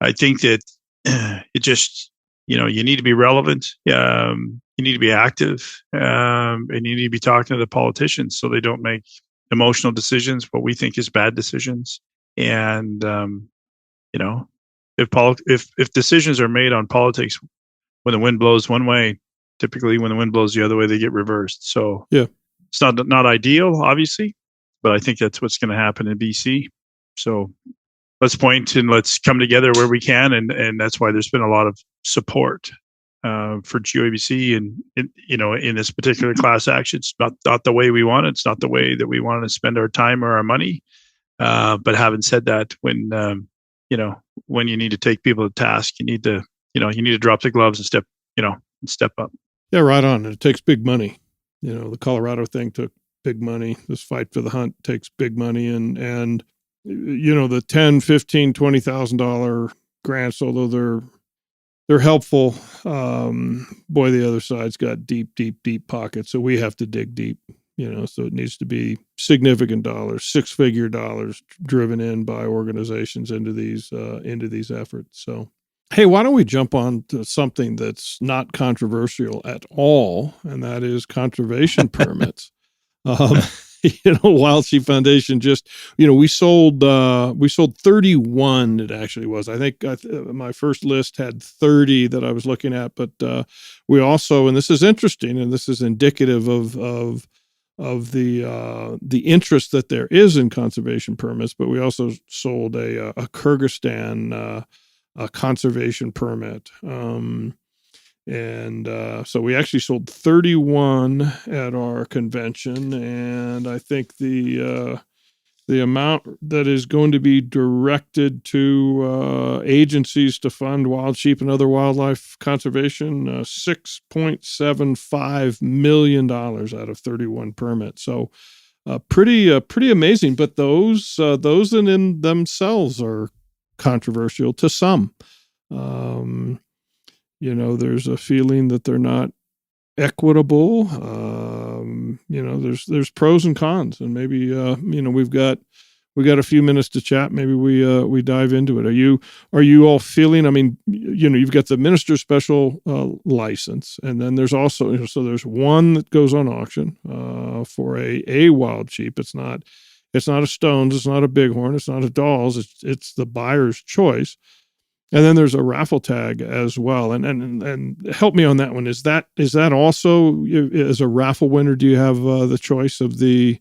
I think that it just, you need to be relevant. You need to be active, and you need to be talking to the politicians so they don't make emotional decisions, what we think is bad decisions. And, if decisions are made on politics when the wind blows one way, typically when the wind blows the other way, they get reversed. So yeah, it's not ideal, obviously, but I think that's what's going to happen in BC. So let's point and let's come together where we can. And that's why there's been a lot of support for GOABC and in this particular class action. It's not the way we want it. It's not the way that we want to spend our time or our money. But having said that, when you need to take people to task, you need to drop the gloves and step up. Yeah, right on. It takes big money. The Colorado thing took big money. This Fight for the Hunt takes big money, and the $10,000, $15,000, $20,000 grants, although they're they're helpful. Boy, the other side's got deep, deep, deep pockets, so we have to dig deep. So it needs to be significant dollars, six-figure dollars driven in by organizations into these efforts. So, hey, why don't we jump on to something that's not controversial at all, and that is conservation permits. Wild Sheep Foundation just, we sold 31. It actually was. I think my first list had 30 that I was looking at, but we also, and this is interesting, and this is indicative of the interest that there is in conservation permits, but we also sold a Kyrgyzstan a conservation permit. So we actually sold 31 at our convention, and I think the amount that is going to be directed to agencies to fund wild sheep and other wildlife conservation, $6.75 million out of 31 permits. So pretty amazing. But those in themselves are controversial to some. There's a feeling that they're not equitable. There's pros and cons, and maybe we've got a few minutes to chat. Maybe we dive into it. Are you all feeling? I mean, you've got the minister's special license, and then there's also so there's one that goes on auction for a wild sheep. It's not a Stones, it's not a Bighorn, it's not a Dawes. It's the buyer's choice. And then there's a raffle tag as well. And help me on that one. Is that also, as a raffle winner, do you have the choice of a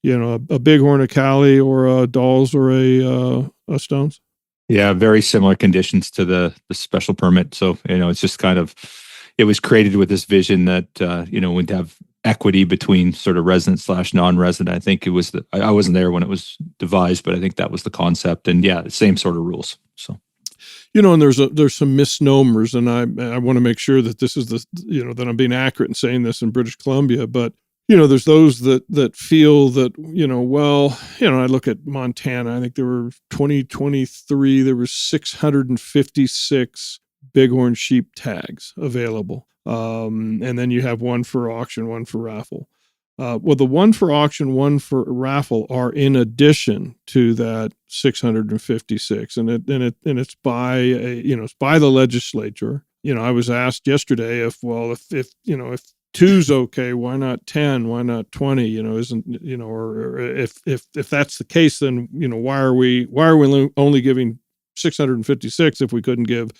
Bighorn, a Cali, or a Dawes, or a Stones? Yeah, very similar conditions to the special permit. So, it's just kind of, it was created with this vision that, we'd have equity between sort of resident / non-resident. I think it was I wasn't there when it was devised, but I think that was the concept. And yeah, same sort of rules. So. And there's some misnomers, and I want to make sure that this is that I'm being accurate in saying this in British Columbia, but there's those that feel that I look at Montana. I think there were 2023 there were 656 Bighorn sheep tags available, and then you have one for auction, one for raffle. Well, the one for auction, one for raffle are in addition to that 656, and it's by it's by the legislature. I was asked yesterday if two's okay, why not 10? Why not 20? Isn't or if that's the case, then why are we only giving 656 if we couldn't give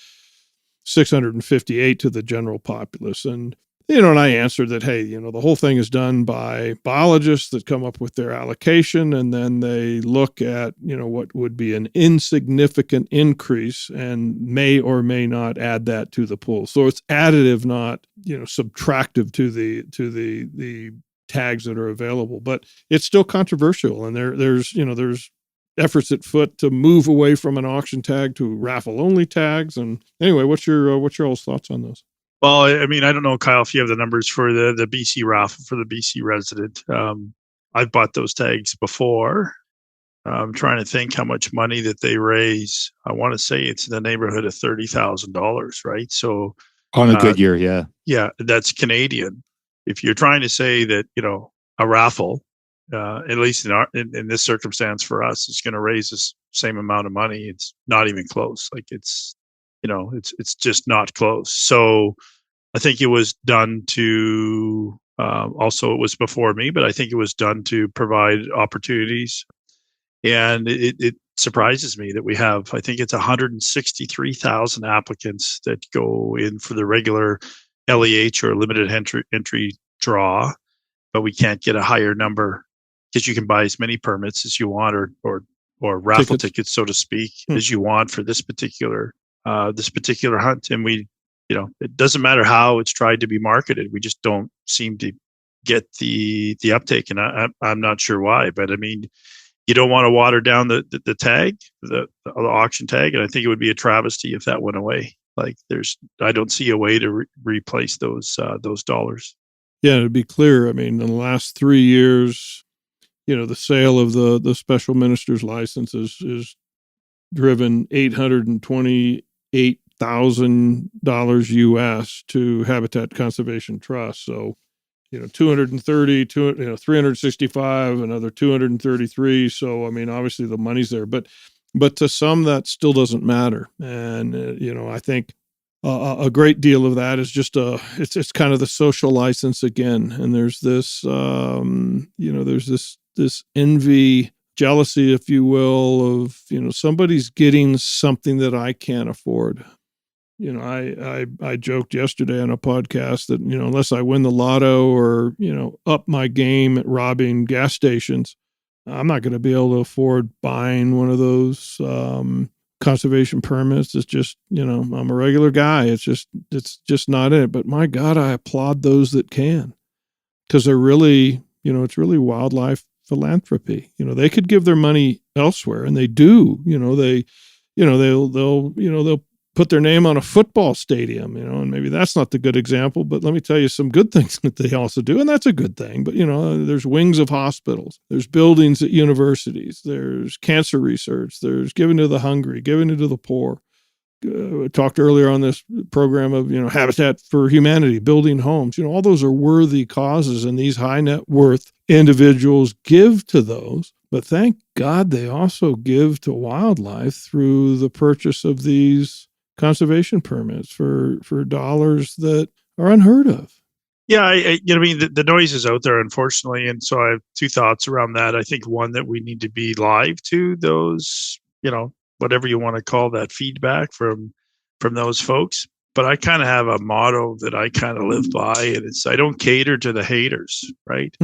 658 to the general populace? And and I answered that, hey, the whole thing is done by biologists that come up with their allocation, and then they look at, what would be an insignificant increase and may or may not add that to the pool. So it's additive, not, subtractive to the tags that are available. But it's still controversial, and there's efforts at foot to move away from an auction tag to raffle only tags. And anyway, what's your all's thoughts on those? Well, I mean, I don't know, Kyle, if you have the numbers for the BC raffle for the BC resident. I've bought those tags before. I'm trying to think how much money that they raise. I want to say it's in the neighborhood of $30,000, right? So on a good year, yeah. Yeah, that's Canadian. If you're trying to say that, a raffle, at least in this circumstance for us, is going to raise the same amount of money, it's not even close. Like it's just not close. So I think it was done to, also it was before me, but I think it was done to provide opportunities. And it surprises me that we have, I think it's 163,000 applicants that go in for the regular LEH or limited entry draw, but we can't get a higher number because you can buy as many permits as you want or raffle tickets, so to speak, as you want for this particular hunt. And we, it doesn't matter how it's tried to be marketed. We just don't seem to get the uptake. And I'm not sure why, but I mean, you don't want to water down the tag, the auction tag. And I think it would be a travesty if that went away. Like I don't see a way to replace those dollars. Yeah. To be clear, I mean, in the last 3 years, the sale of the special minister's license is driven $828 $100,000 US to Habitat Conservation Trust. So, 230, 365, another 233. So, I mean, obviously the money's there, but to some that still doesn't matter. And, I think a great deal of that is just it's kind of the social license again. And there's this, there's this envy, jealousy, if you will, of, somebody's getting something that I can't afford. I joked yesterday on a podcast that, unless I win the lotto or, up my game at robbing gas stations, I'm not going to be able to afford buying one of those conservation permits. It's just, I'm a regular guy. It's just not in it. But my God, I applaud those that can, because they're really, it's really wildlife philanthropy. They could give their money elsewhere, and they do. They'll put their name on a football stadium, and maybe that's not the good example, but let me tell you some good things that they also do, and that's a good thing. But, there's wings of hospitals, there's buildings at universities, there's cancer research, there's giving to the hungry, giving to the poor. We talked earlier on this program of, Habitat for Humanity, building homes, all those are worthy causes, and these high net worth individuals give to those. But thank God they also give to wildlife through the purchase of these conservation permits for dollars that are unheard of. Yeah, the noise is out there, unfortunately, and so I have two thoughts around that. I think one, that we need to be live to those, whatever you want to call that, feedback from those folks. But I kind of have a motto that I kind of live by, and it's, I don't cater to the haters, right?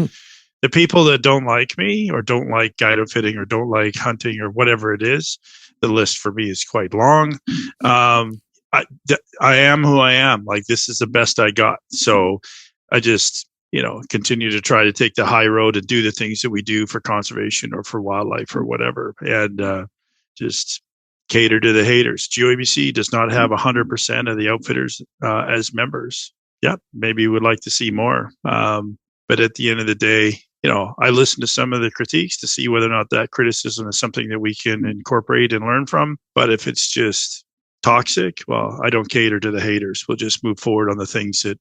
The people that don't like me or don't like guide outfitting or don't like hunting or whatever it is, the list for me is quite long. I am who I am. Like, this is the best I got. So I just, continue to try to take the high road and do the things that we do for conservation or for wildlife or whatever. And just cater to the haters. GOABC does not have 100% of the outfitters as members. Yeah, maybe we'd like to see more. But at the end of the day, I listen to some of the critiques to see whether or not that criticism is something that we can incorporate and learn from. But if it's just toxic, well, I don't cater to the haters. We'll just move forward on the things that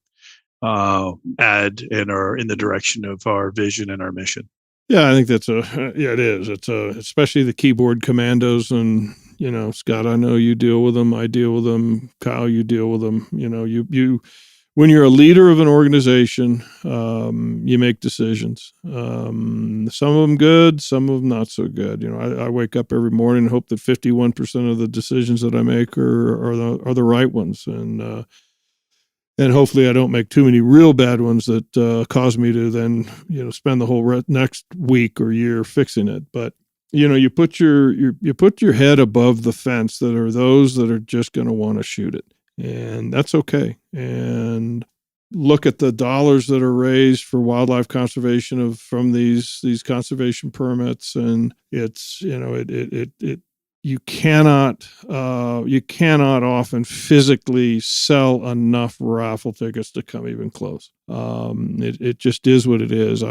add and are in the direction of our vision and our mission. Yeah, I think it is. It's especially the keyboard commandos, and, Scott, I know you deal with them. I deal with them. Kyle, you deal with them. You when you're a leader of an organization, you make decisions. Some of them good, some of them not so good. I wake up every morning and hope that 51% of the decisions that I make are the right ones, and hopefully I don't make too many real bad ones that cause me to then spend the whole next week or year fixing it. But you put your head above the fence. That are those that are just going to want to shoot it. And that's okay. And look at the dollars that are raised for wildlife conservation from these conservation permits, and it's you cannot often physically sell enough raffle tickets to come even close. It just is what it is.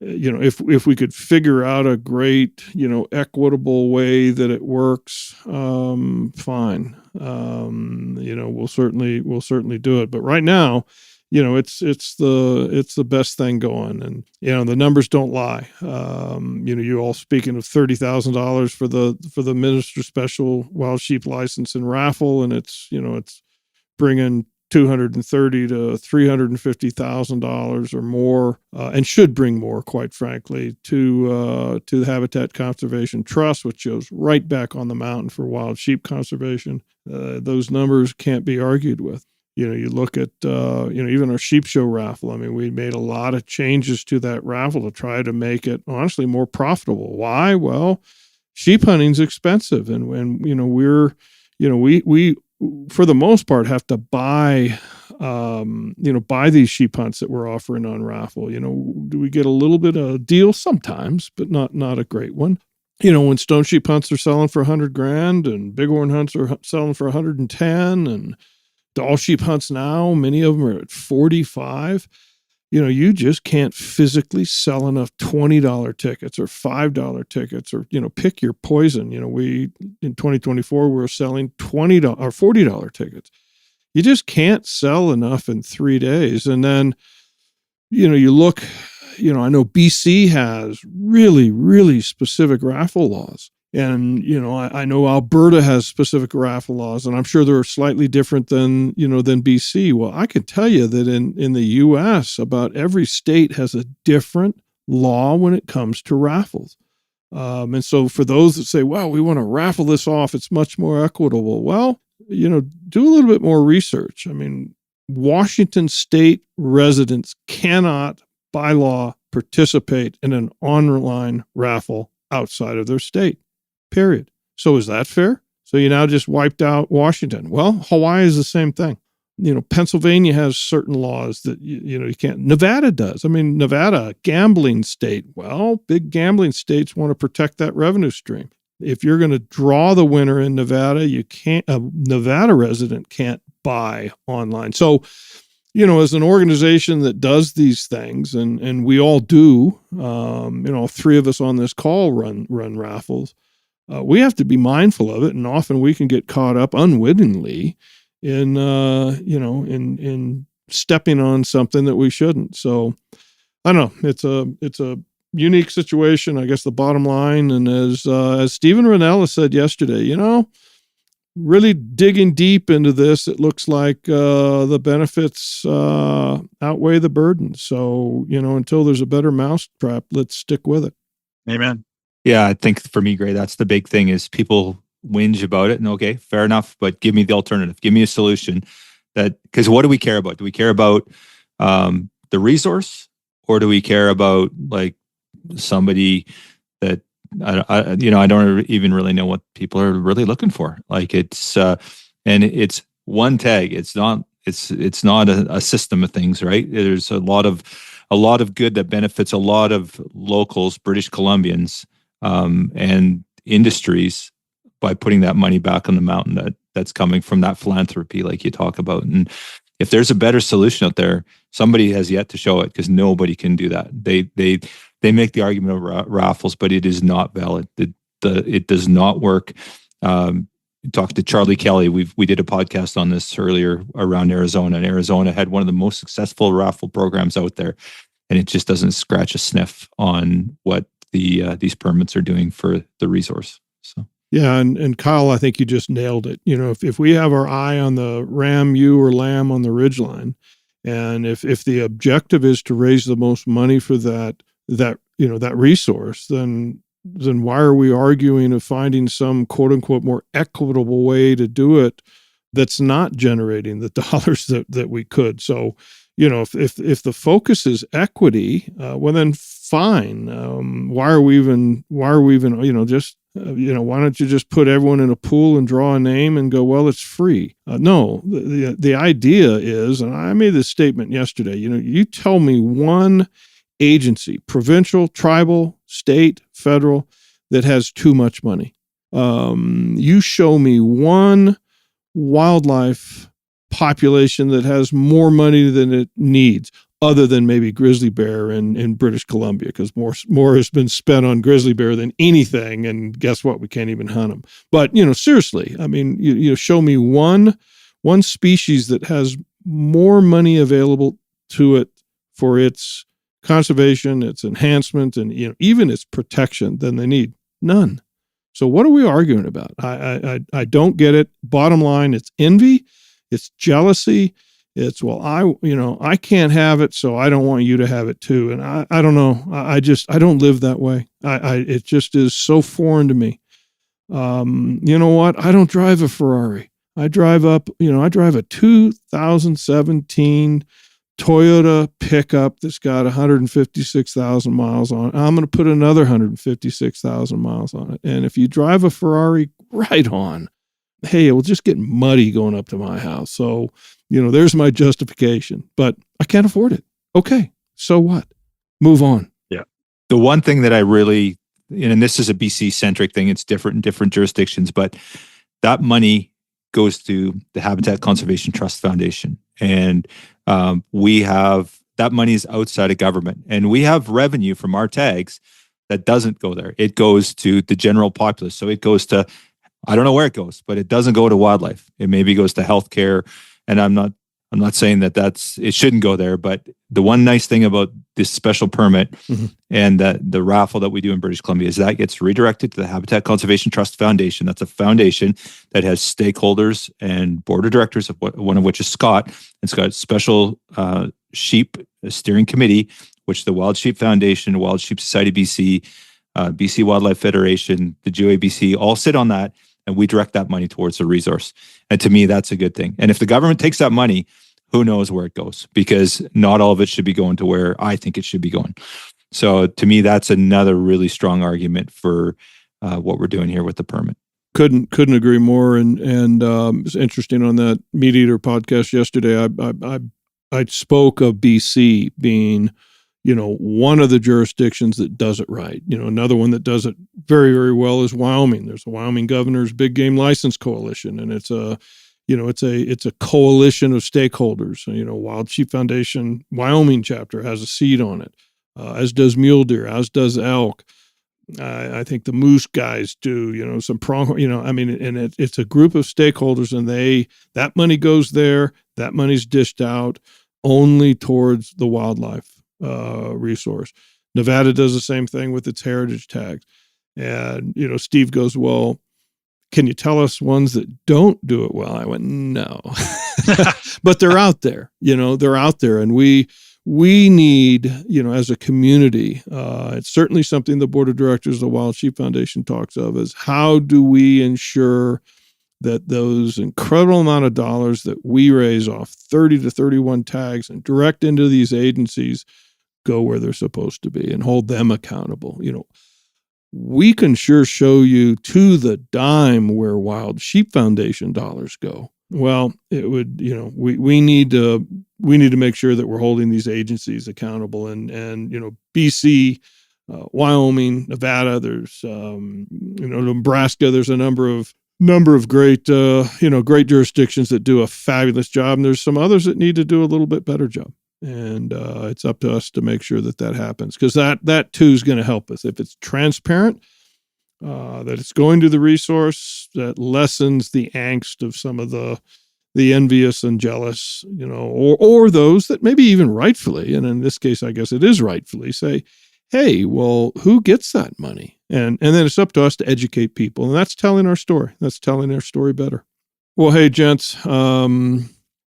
If we could figure out a great, equitable way that it works, fine. We'll certainly do it. But right now, it's the best thing going, and the numbers don't lie. You all speaking of $30,000 for the Minister Special Wild Sheep License and raffle, and it's bringing $230,000 to $350,000 or more, and should bring more, quite frankly, to the Habitat Conservation Trust, which goes right back on the mountain for wild sheep conservation. Those numbers can't be argued with. You look at, even our sheep show raffle. I mean, we made a lot of changes to that raffle to try to make it honestly more profitable. Why? Well, sheep hunting's expensive. And when, we for the most part have to buy these sheep hunts that we're offering on raffle. Do we get a little bit of a deal sometimes, but not a great one. When stone sheep hunts are selling for $100,000 and bighorn hunts are selling for 110, and Doll sheep hunts now, many of them are at 45. you just can't physically sell enough $20 tickets or $5 tickets, or, pick your poison. We, in 2024, we're selling $20 or $40 tickets. You just can't sell enough in 3 days. And then, you look, I know BC has really, really specific raffle laws. And, I know Alberta has specific raffle laws, and I'm sure they're slightly different than BC. Well, I can tell you that in the U.S., about every state has a different law when it comes to raffles. And so for those that say, well, we want to raffle this off, it's much more equitable. Well, do a little bit more research. I mean, Washington state residents cannot, by law, participate in an online raffle outside of their state. Period. So is that fair? So you now just wiped out Washington. Well, Hawaii is the same thing. Pennsylvania has certain laws that, you can't. Nevada does. I mean, Nevada, gambling state. Well, big gambling states want to protect that revenue stream. If you're going to draw the winner in Nevada, a Nevada resident can't buy online. So, as an organization that does these things, and we all do, 3 of us on this call run raffles. We have to be mindful of it, and often we can get caught up unwittingly in stepping on something that we shouldn't. So I don't know. It's a unique situation, I guess. The bottom line, and as Stephen Ranella said yesterday, really digging deep into this, it looks like the benefits outweigh the burden. So until there's a better mousetrap, let's stick with it. Amen. Yeah, I think for me, Gray, that's the big thing is people whinge about it, and okay, fair enough, but give me the alternative. Give me a solution. Because what do we care about? Do we care about the resource, or do we care about like somebody that I don't even really know what people are really looking for? Like it's and it's one tag. It's not a system of things, right? There's a lot of good that benefits a lot of locals, British Columbians, and industries by putting that money back on the mountain that's coming from that philanthropy like you talk about. And if there's a better solution out there, somebody has yet to show it, because nobody can do that. They make the argument of raffles, but it is not valid. It does not work. Talked to Charlie Kelly. We did a podcast on this earlier around Arizona, and Arizona had one of the most successful raffle programs out there, and it just doesn't scratch a sniff on what these permits are doing for the resource. So yeah, and Kyle, I think you just nailed it. If we have our eye on the ram, ewe, or lamb on the ridgeline, and if the objective is to raise the most money for that resource, then why are we arguing of finding some quote unquote more equitable way to do it that's not generating the dollars that we could? So, if the focus is equity, well then fine. Why are we even just why don't you just put everyone in a pool and draw a name and go, well, it's free? No, the idea is, and I made this statement yesterday, you tell me one agency, provincial, tribal, state, federal, that has too much money. You show me one wildlife population that has more money than it needs, other than maybe grizzly bear in British Columbia, because more has been spent on grizzly bear than anything. And guess what? We can't even hunt them. But, seriously, I mean, you show me one species that has more money available to it for its conservation, its enhancement, and even its protection than they need. None. So what are we arguing about? I don't get it. Bottom line, it's envy, it's jealousy. It's, well, I can't have it, so I don't want you to have it too. And I don't know. I don't live that way. It just is so foreign to me. You know what? I don't drive a Ferrari. I drive a 2017 Toyota pickup that's got 156,000 miles on it. I'm going to put another 156,000 miles on it. And if you drive a Ferrari, right on. Hey, it will just get muddy going up to my house. So, there's my justification, but I can't afford it. Okay, so what? Move on. Yeah. The one thing that I really, and this is a BC centric thing, it's different in different jurisdictions, but that money goes to the Habitat Conservation Trust Foundation. And we have that money is outside of government. And we have revenue from our tags that doesn't go there. It goes to the general populace. So it goes to, I don't know where it goes, but it doesn't go to wildlife. It maybe goes to healthcare. And I'm not saying that it shouldn't go there, but the one nice thing about this special permit and the raffle that we do in British Columbia is that gets redirected to the Habitat Conservation Trust Foundation. That's a foundation that has stakeholders and board of directors, one of which is Scott. And Scott got special sheep steering committee, which the Wild Sheep Foundation, Wild Sheep Society BC, BC Wildlife Federation, the GOABC all sit on that, and we direct that money towards the resource. And to me, that's a good thing. And if the government takes that money, who knows where it goes? Because not all of it should be going to where I think it should be going. So to me, that's another really strong argument for what we're doing here with the permit. Couldn't agree more. And it's interesting on that Meat Eater podcast yesterday. I spoke of BC being, one of the jurisdictions that does it right. Another one that does it very, very well is Wyoming. There's a Wyoming Governor's Big Game License Coalition, and it's a coalition of stakeholders. Wild Sheep Foundation Wyoming chapter has a seat on it, as does mule deer, as does elk. I think the moose guys do, some prong, and it's a group of stakeholders, and that money goes there. That money's dished out only towards the wildlife resource. Nevada does the same thing with its heritage tags. And, Steve goes, well, can you tell us ones that don't do it well? I went, no, but they're out there, they're out there. And we need, as a community, it's certainly something the board of directors of the Wild Sheep Foundation talks of, is how do we ensure that those incredible amount of dollars that we raise off 30 to 31 tags and direct into these agencies go where they're supposed to be and hold them accountable. We can sure show you to the dime where Wild Sheep Foundation dollars go. Well, it would, we need to make sure that we're holding these agencies accountable, and BC, Wyoming, Nevada, there's, Nebraska, there's a number of great, great jurisdictions that do a fabulous job. And there's some others that need to do a little bit better job. And it's up to us to make sure that happens, because that too is going to help us. If it's transparent, that it's going to the resource, that lessens the angst of some of the envious and jealous, or those that maybe even rightfully, and in this case, I guess it is rightfully, say, hey, well, who gets that money? And then it's up to us to educate people. And that's telling our story. That's telling our story better. Well, hey, gents,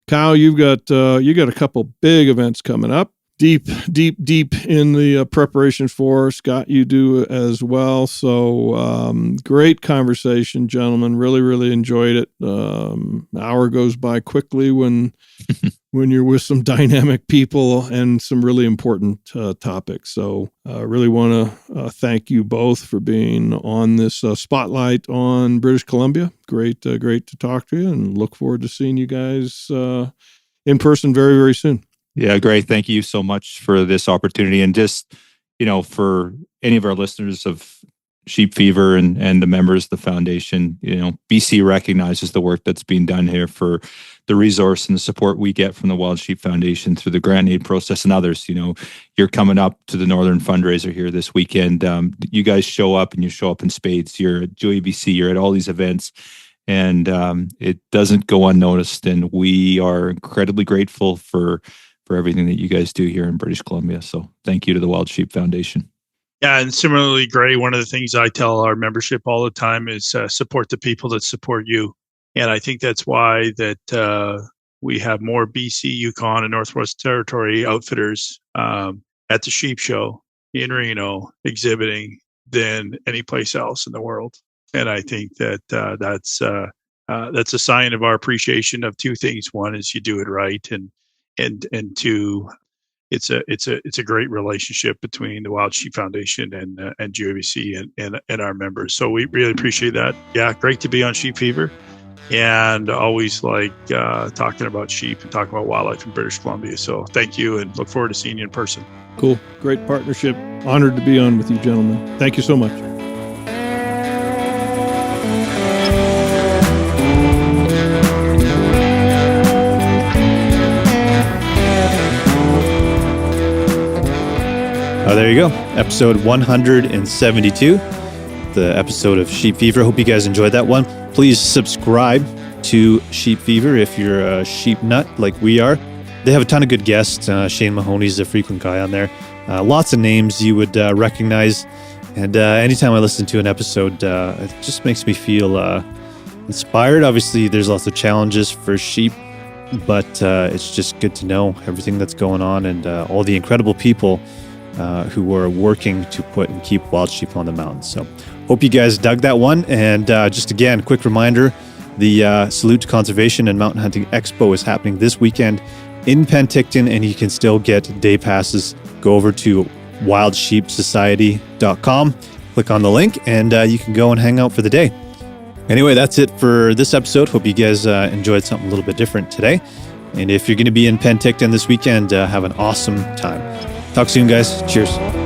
Kyle, you got a couple big events coming up. Deep in the preparation for. Scott, you do as well. So great conversation, gentlemen. Really, really enjoyed it. Hour goes by quickly when you're with some dynamic people and some really important topics. So I really want to thank you both for being on this spotlight on British Columbia. Great to talk to you, and look forward to seeing you guys in person very, very soon. Yeah, great. Thank you so much for this opportunity. And just, for any of our listeners of Sheep Fever and the members of the foundation, BC recognizes the work that's being done here for the resource and the support we get from the Wild Sheep Foundation through the grant aid process and others. You're coming up to the Northern fundraiser here this weekend. You guys show up, and you show up in spades. You're at GOABC, you're at all these events, and it doesn't go unnoticed. And we are incredibly grateful for everything that you guys do here in British Columbia. So thank you to the Wild Sheep Foundation. Yeah, and similarly, Gray, one of the things I tell our membership all the time is support the people that support you. And I think that's why that we have more BC, Yukon, and Northwest Territory outfitters at the Sheep Show in Reno exhibiting than any place else in the world. And I think that that's a sign of our appreciation of two things. One is you do it right, and two, it's a great relationship between the Wild Sheep Foundation and GOABC and our members. So we really appreciate that. Yeah, great to be on Sheep Fever, and always like talking about sheep and talking about wildlife in British Columbia. So thank you, and look forward to seeing you in person. Cool. Great partnership. Honored to be on with you, gentlemen. Thank you so much. Oh, there you go. Episode 172, the episode of Sheep Fever. Hope you guys enjoyed that one. Please subscribe to Sheep Fever if you're a sheep nut like we are. They have a ton of good guests. Shane Mahoney's a frequent guy on there. Lots of names you would recognize. And anytime I listen to an episode, it just makes me feel inspired. Obviously, there's lots of challenges for sheep, but it's just good to know everything that's going on and all the incredible people who are working to put and keep wild sheep on the mountains. So hope you guys dug that one. And just again, quick reminder, the Salute to Conservation and Mountain Hunting Expo is happening this weekend in Penticton, and you can still get day passes. Go over to wildsheepsociety.com, click on the link, and you can go and hang out for the day. Anyway, that's it for this episode. Hope you guys enjoyed something a little bit different today. And if you're going to be in Penticton this weekend, have an awesome time. Talk soon, guys. Cheers.